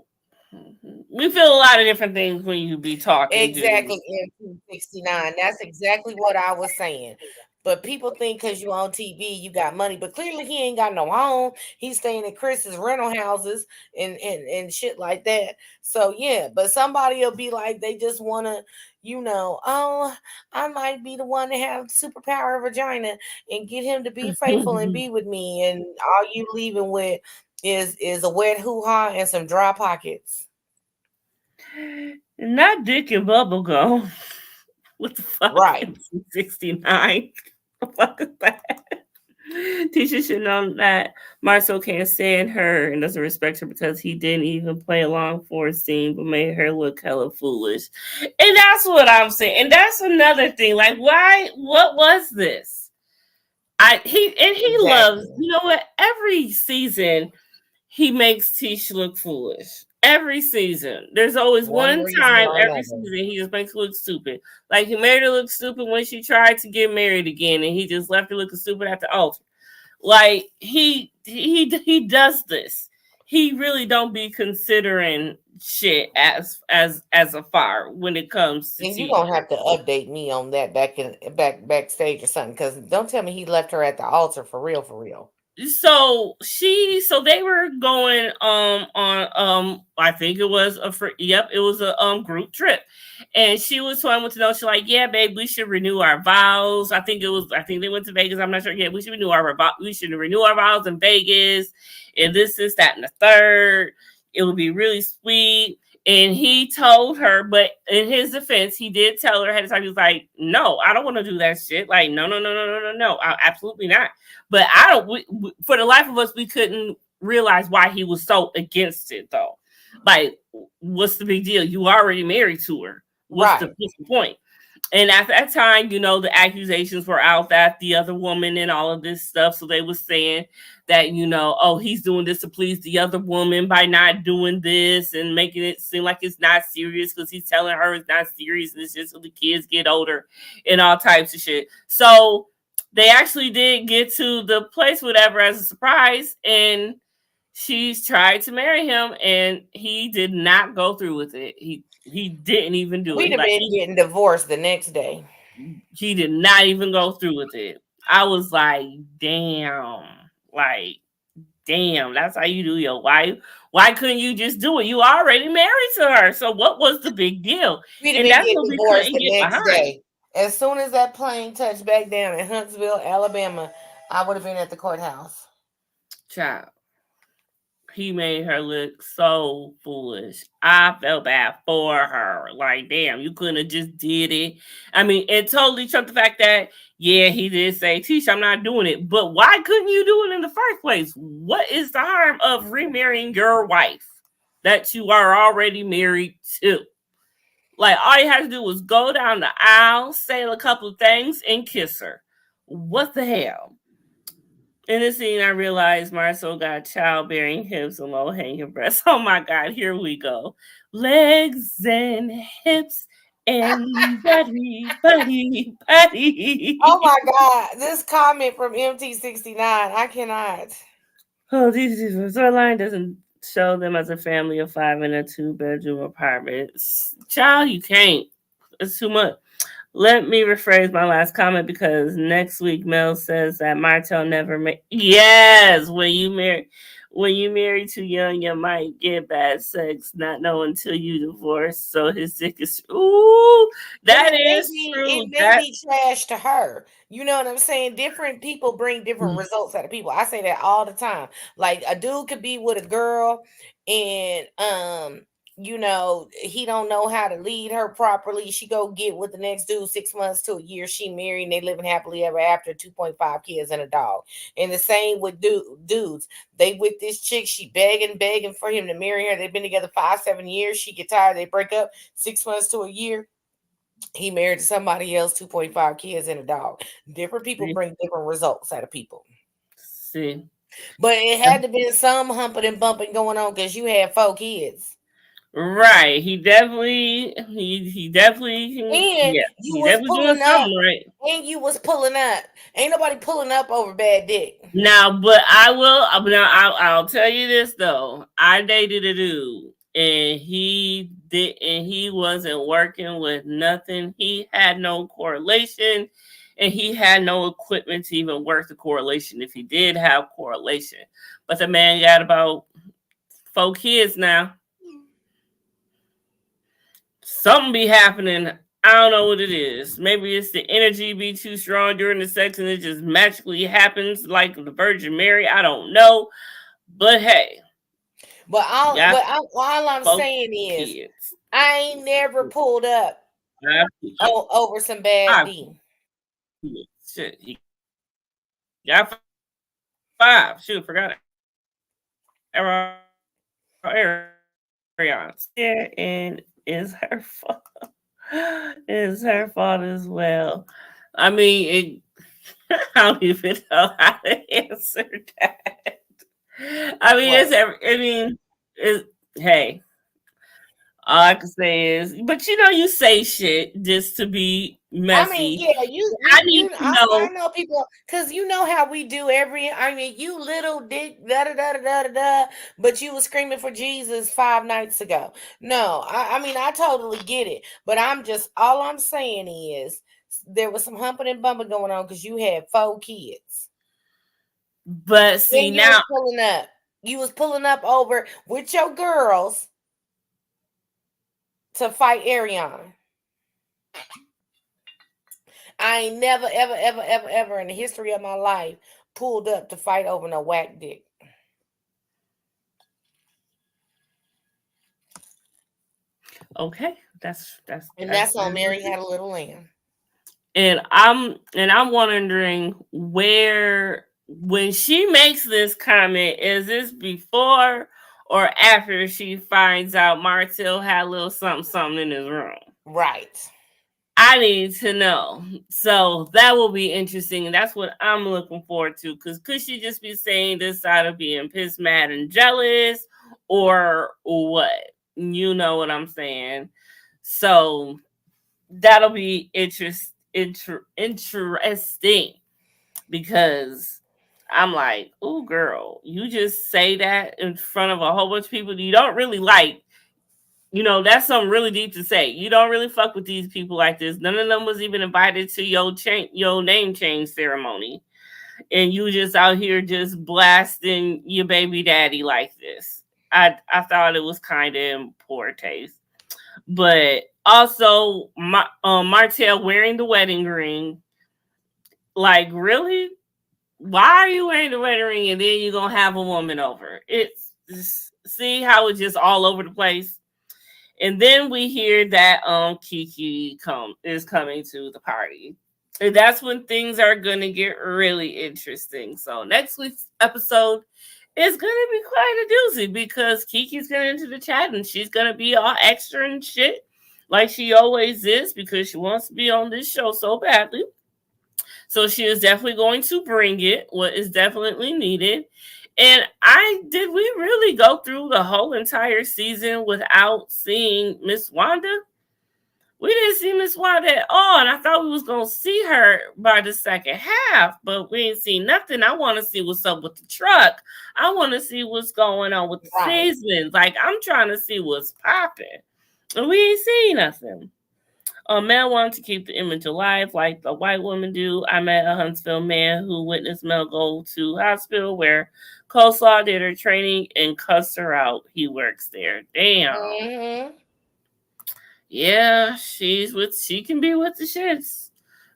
We feel a lot of different things when you be talking. exactly, Dude. M269. That's exactly what I was saying. But people think because you on TV, you got money. But clearly, he ain't got no home. He's staying at Chris's rental houses and shit like that. So yeah, but somebody will be like, they just want to, oh, I might be the one to have superpower vagina and get him to be faithful and be with me, and all you leaving with is a wet hoo-ha and some dry pockets. Not dick and bubble gum. What the fuck? Right. 69. What the fuck is that? Teacher should know that Marcel can't stand her and doesn't respect her because he didn't even play along for a scene but made her look hella foolish. And that's what I'm saying. And that's another thing. Like, why? What was this? He exactly. Loves, you know what? Every season he makes Tish look foolish. Every season. There's always one time every season he just makes her look stupid. Like he made her look stupid when she tried to get married again, and he just left her looking stupid at the altar. Like he does this. He really don't be considering shit as a fire when it comes to. And you're gonna have to update me on that backstage or something, because don't tell me he left her at the altar for real. So they were going on I think it was it was a group trip, and she was wanting to know, she's like, yeah babe, we should renew our vows. I think they went to Vegas, I'm not sure. Yeah, we should renew our vows in Vegas, and this that and the third. It would be really sweet. And he told her, but in his defense, he did tell her ahead of time. He was like, no, I don't want to do that shit. Like, no, absolutely not. But for the life of us, we couldn't realize why he was so against it, though. Like, what's the big deal? You already married to her. What's the point? And at that time, the accusations were out that the other woman and all of this stuff. So they were saying that, oh, he's doing this to please the other woman by not doing this and making it seem like it's not serious because he's telling her it's not serious and it's just so the kids get older and all types of shit. So they actually did get to the place, whatever, as a surprise. And she's tried to marry him and he did not go through with it. He didn't even do it. We'd have been getting divorced the next day. He did not even go through with it. I was like, damn. That's how you do your wife. Why couldn't you just do it? You already married to her. So what was the big deal? We'd have been getting divorced the next day. As soon as that plane touched back down in Huntsville, Alabama, I would have been at the courthouse. Child. He made her look so foolish. I felt bad for her. Like, damn, you couldn't have just did it. I mean, it totally trumped the fact that, yeah, he did say, Tish, I'm not doing it. But why couldn't you do it in the first place? What is the harm of remarrying your wife that you are already married to? Like, all you had to do was go down the aisle, say a couple of things, and kiss her. What the hell? In this scene, I realized Marcel got childbearing hips and low-hanging breasts. Oh my God, here we go. Legs and hips and body. Oh my God, this comment from MT69, I cannot. Oh, this storyline doesn't show them as a family of 5 in a 2-bedroom apartment. Child, you can't. It's too much. Let me rephrase my last comment because next week Mel says that Martel never made. Yes, when you marry too young, you might get bad sex, not know until you divorce. So his dick is that is true. It may be trash to her. You know what I'm saying? Different people bring different results out of people. I say that all the time. Like a dude could be with a girl and he don't know how to lead her properly. She go get with the next dude 6 months to a year. She married and they living happily ever after, 2.5 kids and a dog. And the same with dudes. They with this chick, she begging for him to marry her. They've been together 5-7 years. She get tired, they break up 6 months to a year. He married to somebody else, 2.5 kids and a dog. Different people bring different results out of people. See. But it had to be some humping and bumping going on because you had 4 kids. Right. He definitely can, And yeah, you he was definitely doing pulling up, something right. and you was pulling up. Ain't nobody pulling up over bad dick. Now, but I'll tell you this though. I dated a dude and he wasn't working with nothing. He had no correlation and he had no equipment to even work the correlation if he did have correlation. But the man got about 4 kids now. Something be happening. I don't know what it is. Maybe it's the energy be too strong during the sex and it just magically happens like the Virgin Mary. I don't know. But hey, But all got I'm 4 saying is, kids. I ain't never pulled up 5 over some bad D. kids. Shit, he got 5. Shoot, forgot it. Ariana. Yeah, and it's her fault. It's her fault as well. I mean, I don't even know how to answer that. I mean, hey, all I can say is, but you say shit just to be I mean, messy. yeah, I need to I know. know people, because you know how we do you little dick, da da da da da da, but you was screaming for Jesus 5 nights ago. No, I mean, I totally get it, but all I'm saying is, there was some humping and bumping going on because you had 4 kids. But see, Then now you was pulling up over with your girls to fight Ariana. I ain't never, ever, ever, ever, ever in the history of my life pulled up to fight over no whack dick. okay, that's on Mary Had a Little Lamb. And I'm wondering where, when she makes this comment, is this before or after she finds out Martell had a little something in his room? Right. I need to know. So that will be interesting. And that's what I'm looking forward to. Because could she just be saying this out of being pissed, mad, and jealous? Or what? You know what I'm saying? So that'll be interesting. Because I'm like, oh, girl, you just say that in front of a whole bunch of people you don't really like. That's something really deep to say. You don't really fuck with these people like this. None of them was even invited to your name change ceremony. And you just out here just blasting your baby daddy like this. I thought it was kind of in poor taste. But also, Martell wearing the wedding ring. Like, really? Why are you wearing the wedding ring and then you're going to have a woman over? See how it's just all over the place? And then we hear that Kiki is coming to the party. And that's when things are going to get really interesting. So next week's episode is going to be quite a doozy because Kiki's going into the chat and she's going to be all extra and shit like she always is because she wants to be on this show so badly. So she is definitely going to bring it, what is definitely needed. And did we really go through the whole entire season without seeing Miss Wanda? We didn't see Miss Wanda at all. And I thought we was going to see her by the second half, but we ain't seen nothing. I want to see what's up with the truck. I want to see what's going on with the seasons. Like, I'm trying to see what's popping. And we ain't seen nothing. Mel wanted to keep the image alive like the white woman do. I met a Huntsville man who witnessed Mel go to hospital where Coleslaw did her training and cussed her out. He works there. Damn. Mm-hmm. Yeah, she can be with the shits.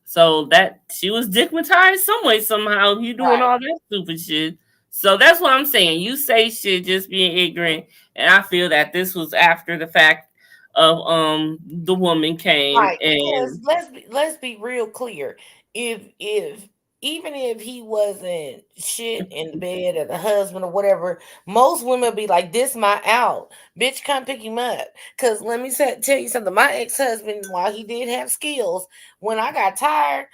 So that she was stigmatized some way, somehow. You doing all that stupid shit. So that's what I'm saying. You say shit just being ignorant. And I feel that this was after the fact of the woman came, right, and because let's be real clear. If even if he wasn't shit in the bed or the husband or whatever, most women be like, "This my out, bitch. Come pick him up." Because let me tell you something. My ex-husband, while he did have skills, when I got tired,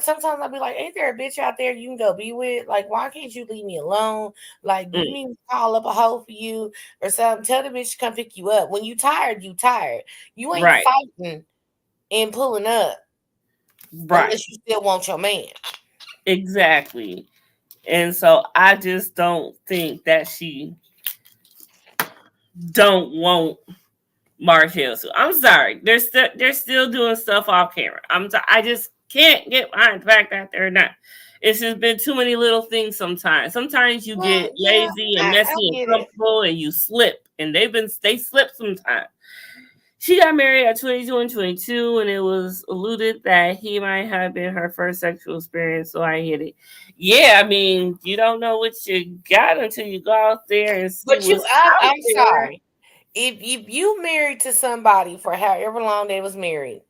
sometimes I'd be like, "Ain't there a bitch out there you can go be with? Like, why can't you leave me alone? Like, do you need me to call up a hoe for you or something? Tell the bitch to come pick you up. When you tired, you tired. You ain't Right. fighting and pulling up Right. unless you still want your man." Exactly. And so I just don't think that she don't want Martell to. I'm sorry. They're still doing stuff off camera. I just can't get behind the fact that they're not. It's just been too many little things sometimes. Sometimes you get lazy and messy and comfortable and you slip. And they slip sometimes. She got married at 22 and 22, and it was alluded that he might have been her first sexual experience, so I hit it. Yeah, I mean, you don't know what you got until you go out there and see But what's I'm out there. sorry. If you married to somebody for however long they was married,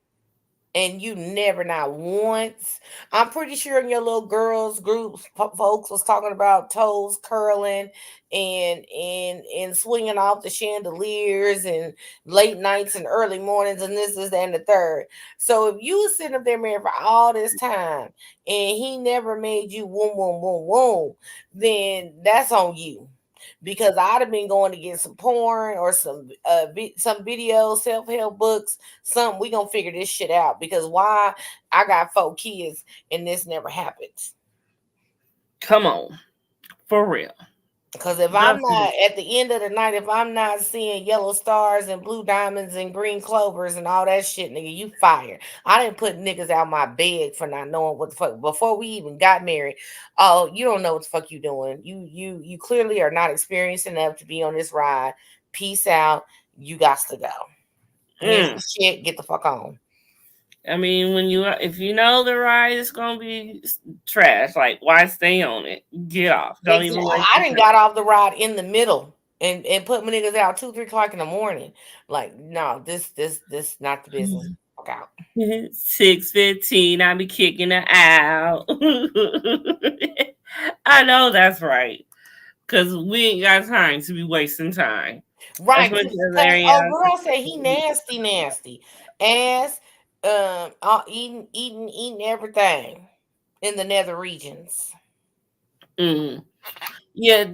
and you never, not once, I'm pretty sure in your little girls groups, folks was talking about toes curling and swinging off the chandeliers and late nights and early mornings and this, that, and the third. So if you was sitting up there married for all this time and he never made you whoom, whoom, whoom, whoom, then that's on you. Because I'd have been going to get some porn or some videos, self-help books, something. We gonna figure this shit out. Because why? I got 4 kids and this never happens. Come on, for real. Because if I'm not, at the end of the night, if I'm not seeing yellow stars and blue diamonds and green clovers and all that shit, nigga, you fired. I didn't put niggas out my bed for not knowing what the fuck before we even got married. Oh, you don't know what the fuck you doing. You clearly are not experienced enough to be on this ride. Peace out. You got to go. Here's the shit. Get the fuck on. I mean, if you know the ride is gonna be trash, like why stay on it? Get off. Don't even. I didn't got off the ride in the middle and put my niggas out 2-3 o'clock in the morning. Like, no, this not the business. Fuck out. 6:15. I be kicking it out. I know that's right, cause we ain't got time to be wasting time. Right. Girl said he nasty. Ass, eating everything in the nether regions. Yeah,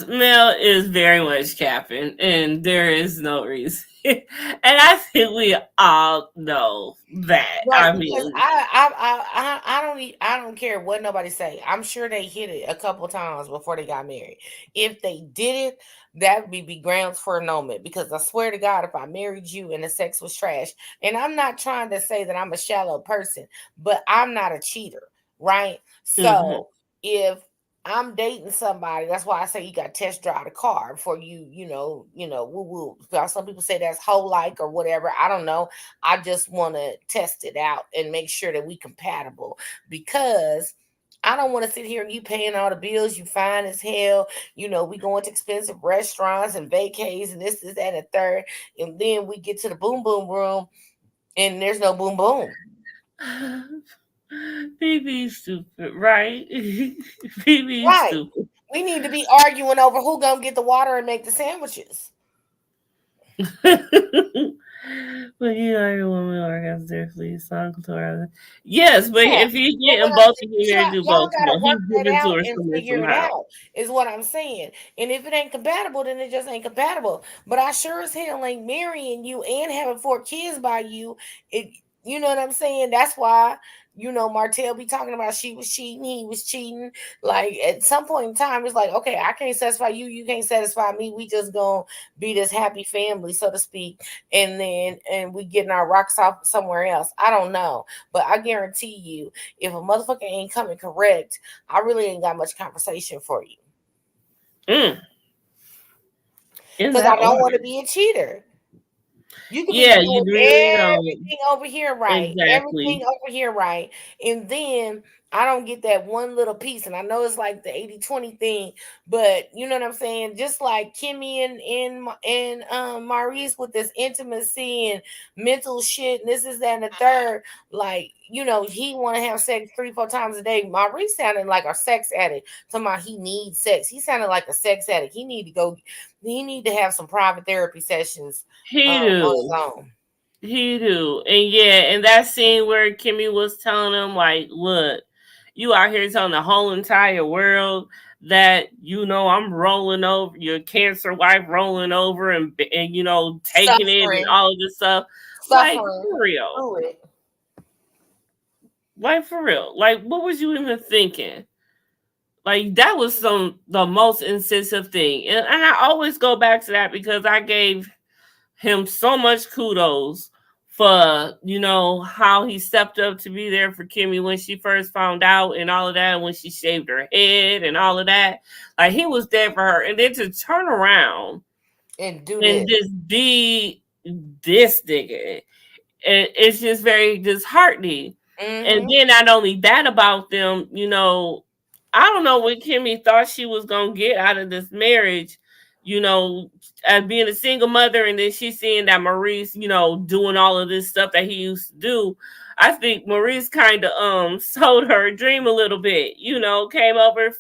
Mel is very much capping, and there is no reason. And I think we all know that. Right, I mean, I don't care what nobody say. I'm sure they hit it a couple times before they got married. If they did it, that would be grounds for annulment. Because I swear to God, if I married you and the sex was trash, and I'm not trying to say that I'm a shallow person, but I'm not a cheater, right? So if I'm dating somebody, that's why I say you got to test drive the car before you know, woo. Some people say that's whole like or whatever. I don't know. I just want to test it out and make sure that we compatible, because I don't want to sit here and you paying all the bills, you fine as hell. We going to expensive restaurants and vacays and this, that, and the third. And then we get to the boom boom room and there's no boom boom. BB stupid, right? BB right. Stupid. We need to be arguing over who gonna get the water and make the sandwiches. But you are a woman orgasm there, please. Yes, but if you get them both of you there, do both. Gotta work that out and figure it somehow. out, is what I'm saying. And if it ain't compatible, then it just ain't compatible. But I sure as hell ain't marrying you and having 4 kids by you. You know what I'm saying? That's why, Martell be talking about she was cheating, he was cheating. Like, at some point in time, it's like, okay, I can't satisfy you, you can't satisfy me. We just gonna be this happy family, so to speak. And we getting our rocks off somewhere else. I don't know. But I guarantee you, if a motherfucker ain't coming correct, I really ain't got much conversation for you. Because I don't want to be a cheater. You can be doing everything over here right. Exactly. Everything over here right. And then I don't get that one little piece. And I know it's like the 80-20 thing, but you know what I'm saying? Just like Kimmy and Maurice with this intimacy and mental shit, and this is that and the third, like, you know, he want to have sex 3-4 times a day. Maurice sounded like a sex addict. Talking about he needs sex. He sounded like a sex addict. He need to have some private therapy sessions He on his do. own. He do. And yeah, and that scene where Kimmy was telling him, like, look, you out here telling the whole entire world that, you know, I'm rolling over, your cancer wife rolling over and you know, taking it and all of this stuff. Like, for real. Like, for real. Like, what was you even thinking? Like, that was the most insensitive thing. And I always go back to that because I gave him so much kudos for, you know, how he stepped up to be there for Kimmy when she first found out and all of that, and when she shaved her head and all of that. Like, he was there for her. And then to turn around and do and just be this nigga, it's just very disheartening. And then not only that about them, you know, I don't know what Kimmy thought she was gonna get out of this marriage, you know, as being a single mother, and then she's seeing that Maurice, you know, doing all of this stuff that he used to do. I think Maurice kind of sold her a dream a little bit, you know, came over,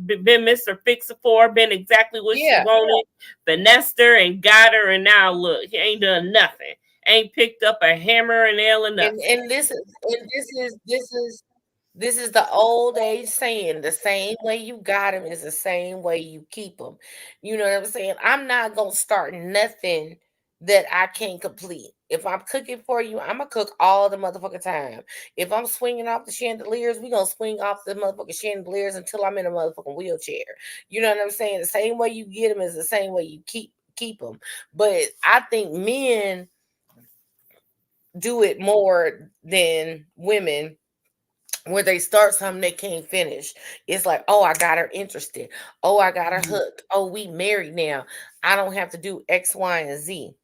been Mr. Fix-a-four, been exactly what she wanted, finessed her and got her, and now look, he ain't done nothing. Ain't picked up a hammer and nail or nothing. And this is the old age saying, the same way you got him is the same way you keep him. You know what I'm saying? I'm not gonna start nothing that I can't complete. If I'm cooking for you, I'm gonna cook all the motherfucking time. If I'm swinging off the chandeliers, we gonna swing off the motherfucking chandeliers until I'm in a motherfucking wheelchair. You know what I'm saying? The same way you get them is the same way you keep them. But I think men do it more than women, where they start something they can't finish. It's like, oh, I got her interested. Oh, I got her hooked. Oh, we married now. I don't have to do X, Y, and Z.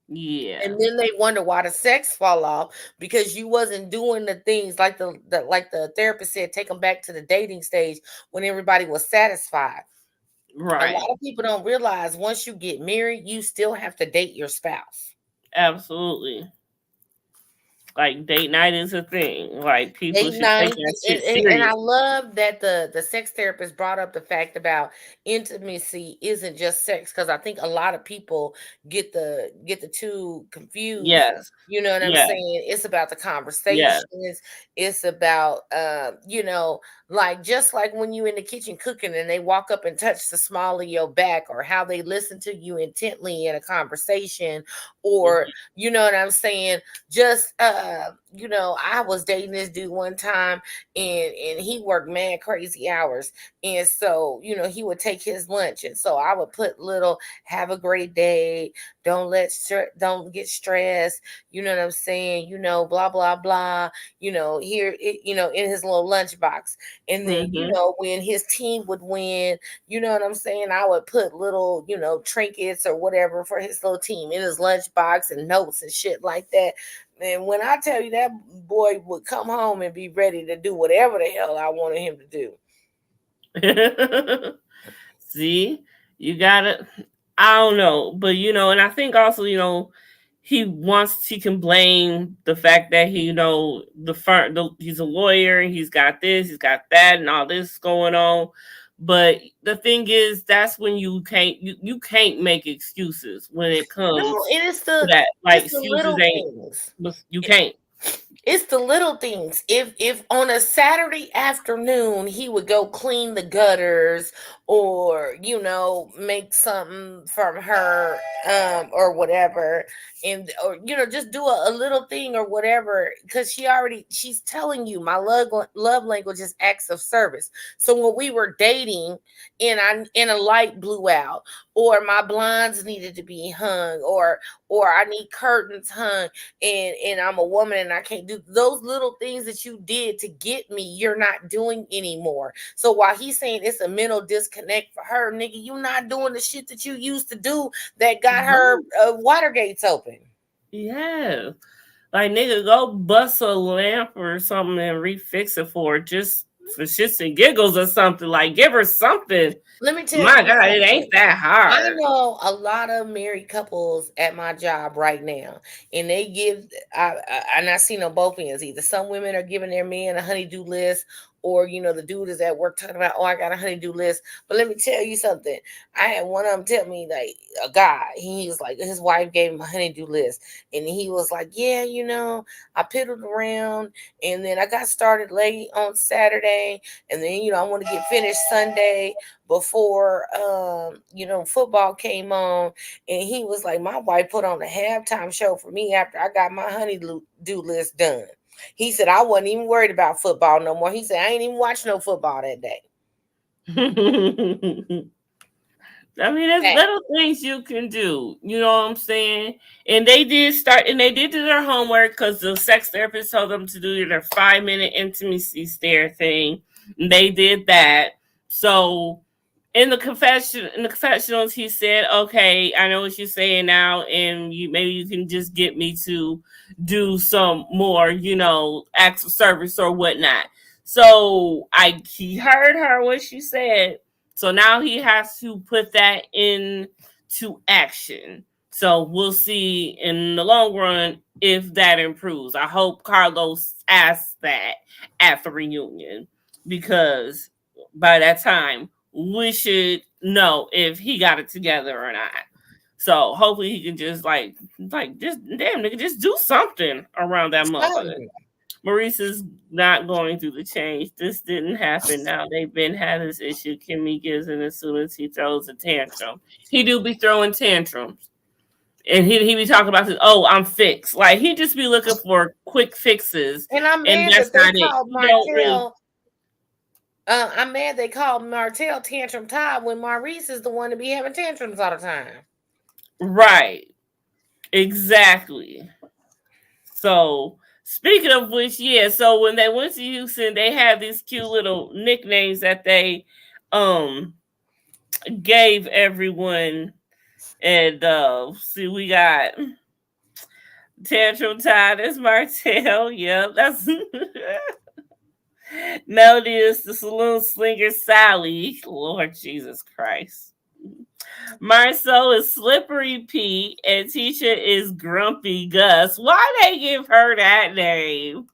Yeah. And then they wonder why the sex fall off, because you wasn't doing the things like the therapist said, take them back to the dating stage when everybody was satisfied. Right. A lot of people don't realize once you get married, you still have to date your spouse. Absolutely. Like, date night is a thing. Like, people Date should night, take that shit serious. and I love that the sex therapist brought up the fact about intimacy isn't just sex, because I think a lot of people get the two confused. Yes. You know what I'm saying? It's about the conversations. It's about you know, like, just like when you in the kitchen cooking and they walk up and touch the small of your back, or how they listen to you intently in a conversation, or you know what I'm saying? Just you know, I was dating this dude one time, and he worked mad crazy hours, and so, you know, he would take his lunch, and so I would put little "have a great day, don't get stressed," you know what I'm saying, you know, blah blah blah, you know, here, you know, in his little lunchbox. And then, you know, when his team would win, you know what I'm saying, I would put little, you know, trinkets or whatever for his little team in his lunchbox, and notes and shit like that. And when I tell you, that boy would come home and be ready to do whatever the hell I wanted him to do. See, you gotta, I don't know, but you know, and I think also, you know, he can blame the fact that he, you know, he's a lawyer and he's got this, he's got that, and all this going on. But the thing is, that's when you can't make excuses when it comes to that. Like, excuses ain't, you can't. It's the little things. If on a Saturday afternoon he would go clean the gutters, or, you know, make something from her or whatever, and, or, you know, just do a little thing or whatever, because she's telling you, my love language is acts of service. So when we were dating and a light blew out, or my blinds needed to be hung, or I need curtains hung, and I'm a woman and I can't do those little things that you did to get me, you're not doing anymore. So while he's saying it's a mental disconnect for her, nigga, you not doing the shit that you used to do that got her water gates open. Yeah. Like, nigga, go bust a lamp or something and refix it for her, just for shits and giggles or something. Like, give her something. Let me tell My you God, it something. ain't that I hard. know a lot of married couples at my job right now, and they give. And I seen on both ends. Either some women are giving their man a honeydew list, or the dude is at work talking about, "Oh, I got a honeydew list." But let me tell you something. I had one of them tell me, like, a guy. He was like, his wife gave him a honeydew list, and he was like, "Yeah, I piddled around, and then I got started late on Saturday, and then I want to get finished Sunday before football came on." And he was like, "My wife put on a halftime show for me after I got my honeydew list done." He said, "I wasn't even worried about football no more." He said, "I ain't even watched no football that day." I mean, there's little things you can do. You know what I'm saying? And they did do their homework, because the sex therapist told them to do their 5-minute intimacy stare thing. And they did that. So in the confessionals, he said, "Okay, I know what you're saying now, and maybe you can just get me to do some more, acts of service or whatnot." So he heard her what she said. So now he has to put that into action. So we'll see in the long run if that improves. I hope Carlos asks that at the reunion, because by that time we should know if he got it together or not. So hopefully he can just just damn nigga, just do something around that motherfucker. Maurice is not going through the change. This didn't happen. Now they've been had this issue. Kimmy gives in as soon as he throws a tantrum. He do be throwing tantrums. And he be talking about this, "Oh, I'm fixed." Like, he just be looking for quick fixes. And I'm mad that they called Martell. I'm mad they called Martell Tantrum Todd when Maurice is the one to be having tantrums all the time. Right. Exactly. So, speaking of which, yeah, so when they went to Houston, they had these cute little nicknames that they gave everyone. And see, we got Tantrum Todd as Martell. Yep, that's Melody is the saloon slinger Sally. Lord Jesus Christ. Marcel is Slippery Pete, and Tisha is Grumpy Gus. Why they give her that name?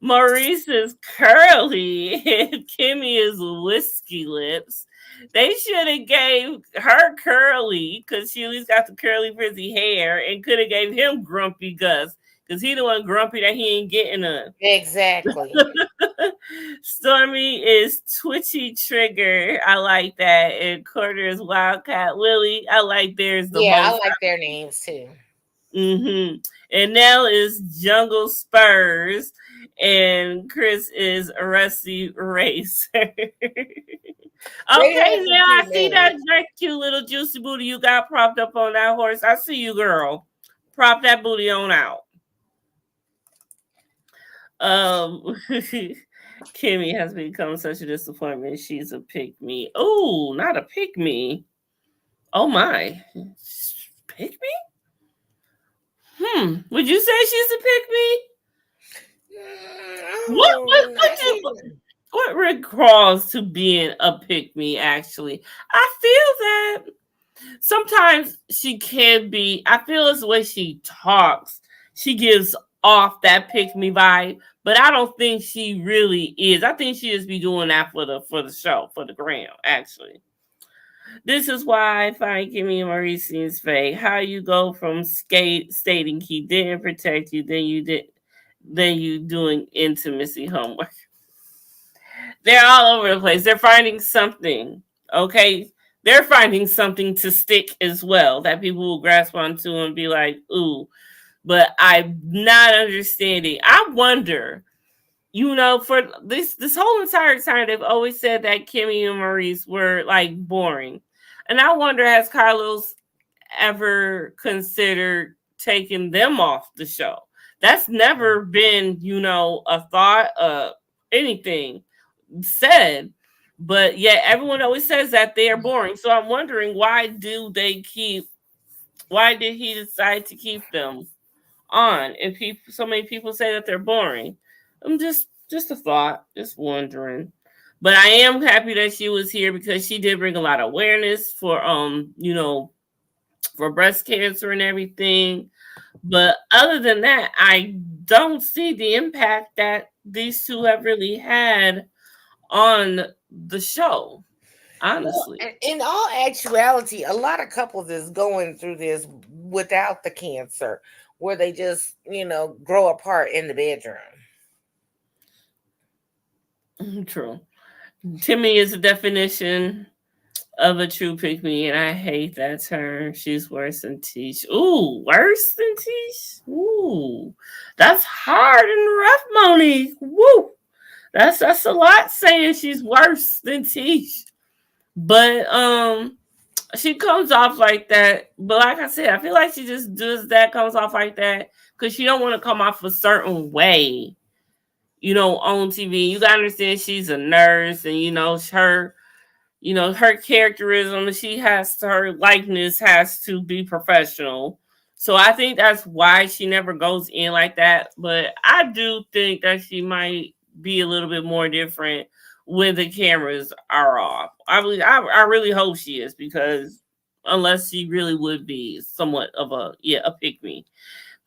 Maurice is Curly, and Kimmy is Whiskey Lips. They should have gave her Curly, because she at least got the curly frizzy hair, and could have gave him Grumpy Gus, because he the one grumpy that he ain't getting none. Exactly. Stormy is Twitchy Trigger. I like that. And Carter is Wildcat Willie. I like theirs the most. Yeah, I like their names too. Mm-hmm. And Nell is Jungle Spurs. And Chris is Rusty Racer. Okay, now I see that cute little juicy booty you got propped up on that horse. I see you, girl. Prop that booty on out. Kimmy has become such a disappointment. She's a pick-me. Oh, not a pick-me. Oh my. Pick-me? Would you say she's a pick-me? What recalls to being a pick-me, actually? I feel that sometimes she can be, I feel it's the way she talks. She gives off that pick-me vibe, but I don't think she really is. I think she just be doing that for the show, for the gram, actually. This is why I find Kimmy and Maurice seems fake. How you go from stating he didn't protect you, then you doing intimacy homework. They're all over the place. They're finding something. Okay. They're finding something to stick as well that people will grasp onto and be like, ooh. But I'm not understanding. I wonder, for this whole entire time, they've always said that Kimmy and Maurice were like boring. And I wonder, has Carlos ever considered taking them off the show? That's never been, a thought of anything said. But yet everyone always says that they are boring. So I'm wondering, why did he decide to keep them on if so many people say that they're boring. I'm just a thought, just wondering. But I am happy that she was here because she did bring a lot of awareness for for breast cancer and everything. But other than that, I don't see the impact that these two have really had on the show. Honestly. Well, in all actuality, a lot of couples is going through this without the cancer, where they just, grow apart in the bedroom. True. Timmy is a definition of a true pick-me, and I hate that term. She's worse than Tish. Ooh, worse than Tish? Ooh, that's hard and rough, Monique. Woo! That's a lot saying she's worse than Tish. But she comes off like that. But like I said, I feel like she just does that, comes off like that because she don't want to come off a certain way, on TV. You gotta understand she's a nurse, and her characterism, her likeness has to be professional. So I think that's why she never goes in like that. But I do think that she might be a little bit more different when the cameras are off. I really hope she is, because unless she really would be somewhat of a pick-me.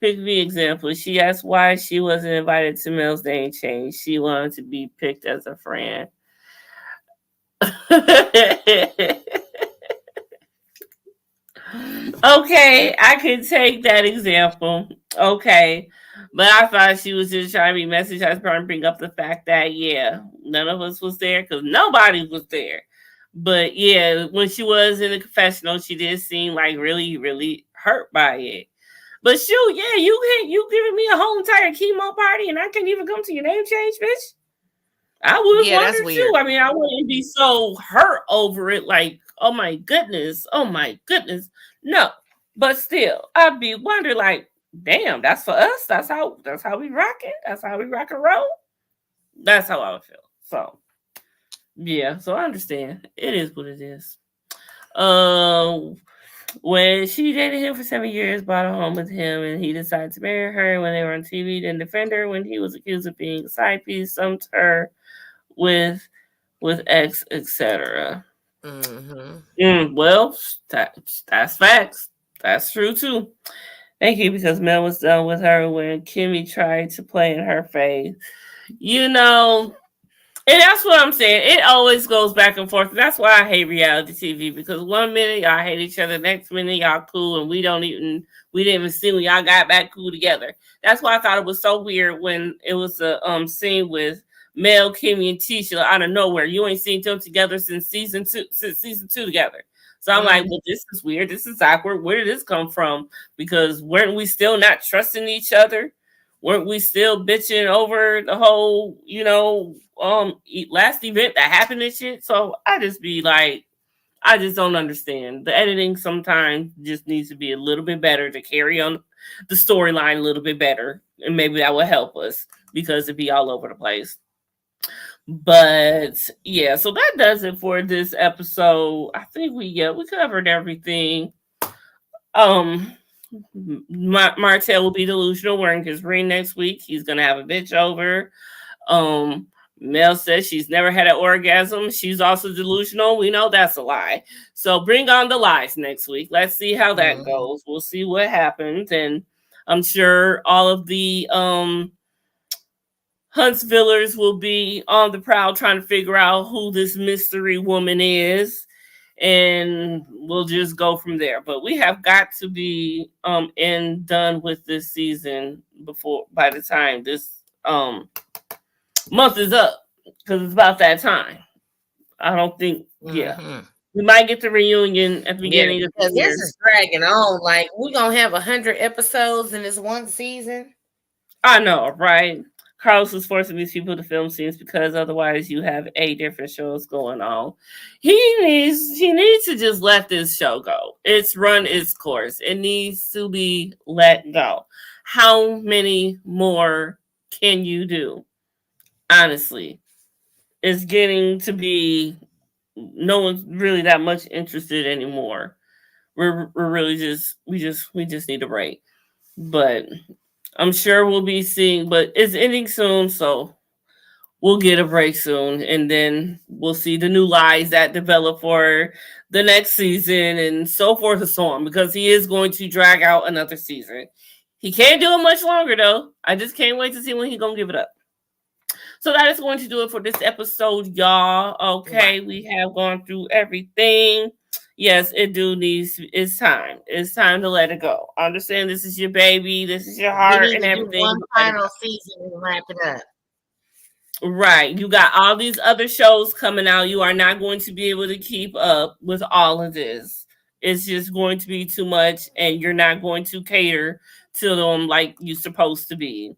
Pick-me example. She asked why she wasn't invited to Mel's Day Change. She wanted to be picked as a friend. Okay, I could take that example. Okay. But I thought she was just trying to be messy. I was trying to bring up the fact that, none of us was there because nobody was there. But when she was in the confessional, she did seem like really, really hurt by it. But shoot, you giving me a whole entire chemo party and I can't even come to your name change, bitch. I would wonder too. I mean, I wouldn't be so hurt over it. Like, oh my goodness. No, but still, I'd be wondering, like, damn, that's for us. That's how we rock it. That's how we rock and roll. That's how I would feel. So, so I understand. It is what it is. When she dated him for 7 years, bought a home with him, and he decided to marry her when they were on TV, then defend her when he was accused of being a side piece, dumped her with ex, etc. Well, that's facts. That's true too. Thank you, because Mel was done with her when Kimmy tried to play in her face. And that's what I'm saying. It always goes back and forth. That's why I hate reality TV, because one minute y'all hate each other, next minute y'all cool, and we didn't even see when y'all got back cool together. That's why I thought it was so weird when it was a scene with Mel, Kimmy, and Tisha out of nowhere. You ain't seen them together since season two together. So I'm like, well, this is weird. This is awkward. Where did this come from? Because weren't we still not trusting each other? Weren't we still bitching over the whole, last event that happened and shit? So I just be like, I just don't understand. The editing sometimes just needs to be a little bit better to carry on the storyline a little bit better. And maybe that will help us, because it'd be all over the place. But so that does it for this episode. I think we covered everything. Martell will be delusional wearing his ring next week. He's gonna have a bitch over. Mel says she's never had an orgasm. She's also delusional. We know that's a lie. So bring on the lies next week. Let's see how that goes. We'll see what happens. And I'm sure all of the Huntsvillers will be on the prowl trying to figure out who this mystery woman is. And we'll just go from there. But we have got to be done with this season by the time this month is up, because it's about that time. I don't think we might get the reunion at the beginning of the year. This is dragging on. Like, we're gonna have 100 episodes in this one season. I know, right? Carlos is forcing these people to film scenes because otherwise you have 8 different shows going on. He needs to just let this show go. It's run its course. It needs to be let go. How many more can you do? Honestly, it's getting to be no one's really that much interested anymore. We're really we just need a break. But I'm sure we'll be seeing, but it's ending soon, so we'll get a break soon, and then we'll see the new lies that develop for the next season and so forth and so on, because he is going to drag out another season. He can't do it much longer, though. I just can't wait to see when he's going to give it up. So that is going to do it for this episode, y'all. Okay, we have gone through everything. Yes, it's time. It's time to let it go. I understand this is your baby, this is your heart, We need and to everything. do one final season and wrap it up. Right. You got all these other shows coming out. You are not going to be able to keep up with all of this. It's just going to be too much, and you're not going to cater to them like you're supposed to be.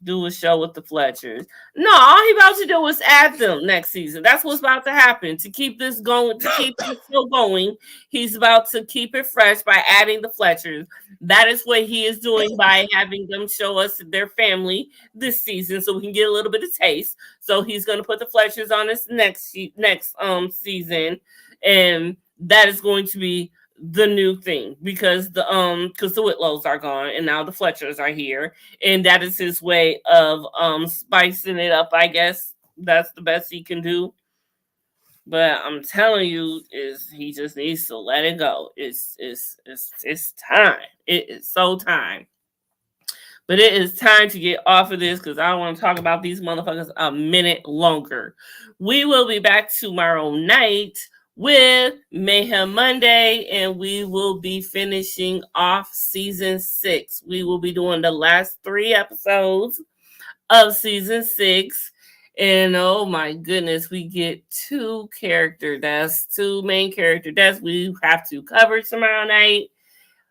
Do a show with the Fletchers. No, all he about to do is add them next season. That's what's about to happen. To keep this going, to keep this show going, he's about to keep it fresh by adding the Fletchers. That is what he is doing by having them show us their family this season, so we can get a little bit of taste. So he's going to put the Fletchers on this next season, and that is going to be the new thing, because the Whitlows are gone and now the Fletchers are here, and that is his way of spicing it up. I guess that's the best he can do. But I'm telling you, he just needs to let it go. It's time. It is so time. But it is time to get off of this, because I don't want to talk about these motherfuckers a minute longer. We will be back tomorrow night with Mayhem Monday, and we will be finishing off season 6. We will be doing the last 3 episodes of season 6. And oh my goodness, we get 2 main character deaths we have to cover tomorrow night.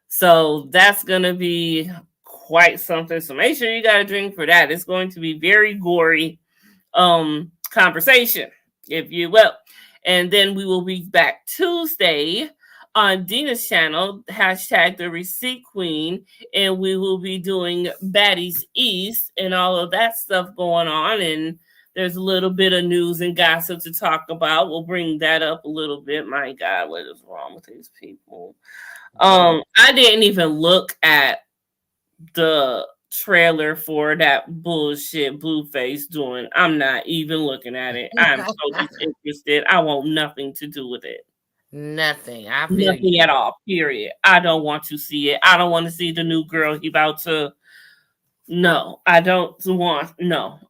So that's gonna be quite something. So make sure you got a drink for that. It's going to be very gory conversation, if you will. And then we will be back Tuesday on Dina's channel, hashtag the Receipt Queen, and we will be doing Baddies East and all of that stuff going on. And there's a little bit of news and gossip to talk about. We'll bring that up a little bit. My God, what is wrong with these people? I didn't even look at the trailer for that bullshit Blueface doing. I'm not even looking at it. I'm so disinterested. I want nothing to do with it. Nothing. Nothing at all. Period. I don't want to see it. I don't want to see the new girl he about to. No, I don't want. No.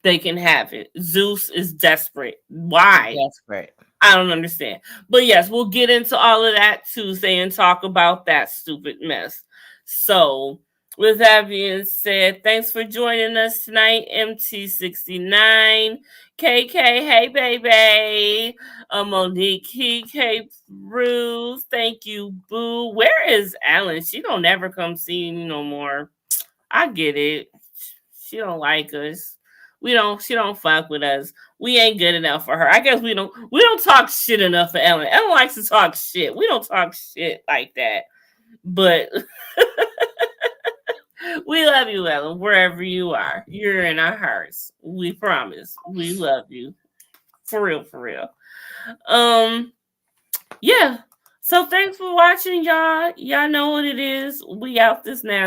They can have it. Zeus is desperate. Why? Desperate. I don't understand. But yes, we'll get into all of that Tuesday and talk about that stupid mess. So, with that being said, thanks for joining us tonight, MT69, KK, hey baby, Monique, hey Ruth, thank you, Boo. Where is Alan? She don't ever come see me no more. I get it. She don't like us. She don't fuck with us. We ain't good enough for her. I guess we don't talk shit enough for Ellen. Ellen likes to talk shit. We don't talk shit like that. But we love you, Ellen, wherever you are. You're in our hearts. We promise. We love you. For real. Yeah. So thanks for watching, y'all. Y'all know what it is. We out this now.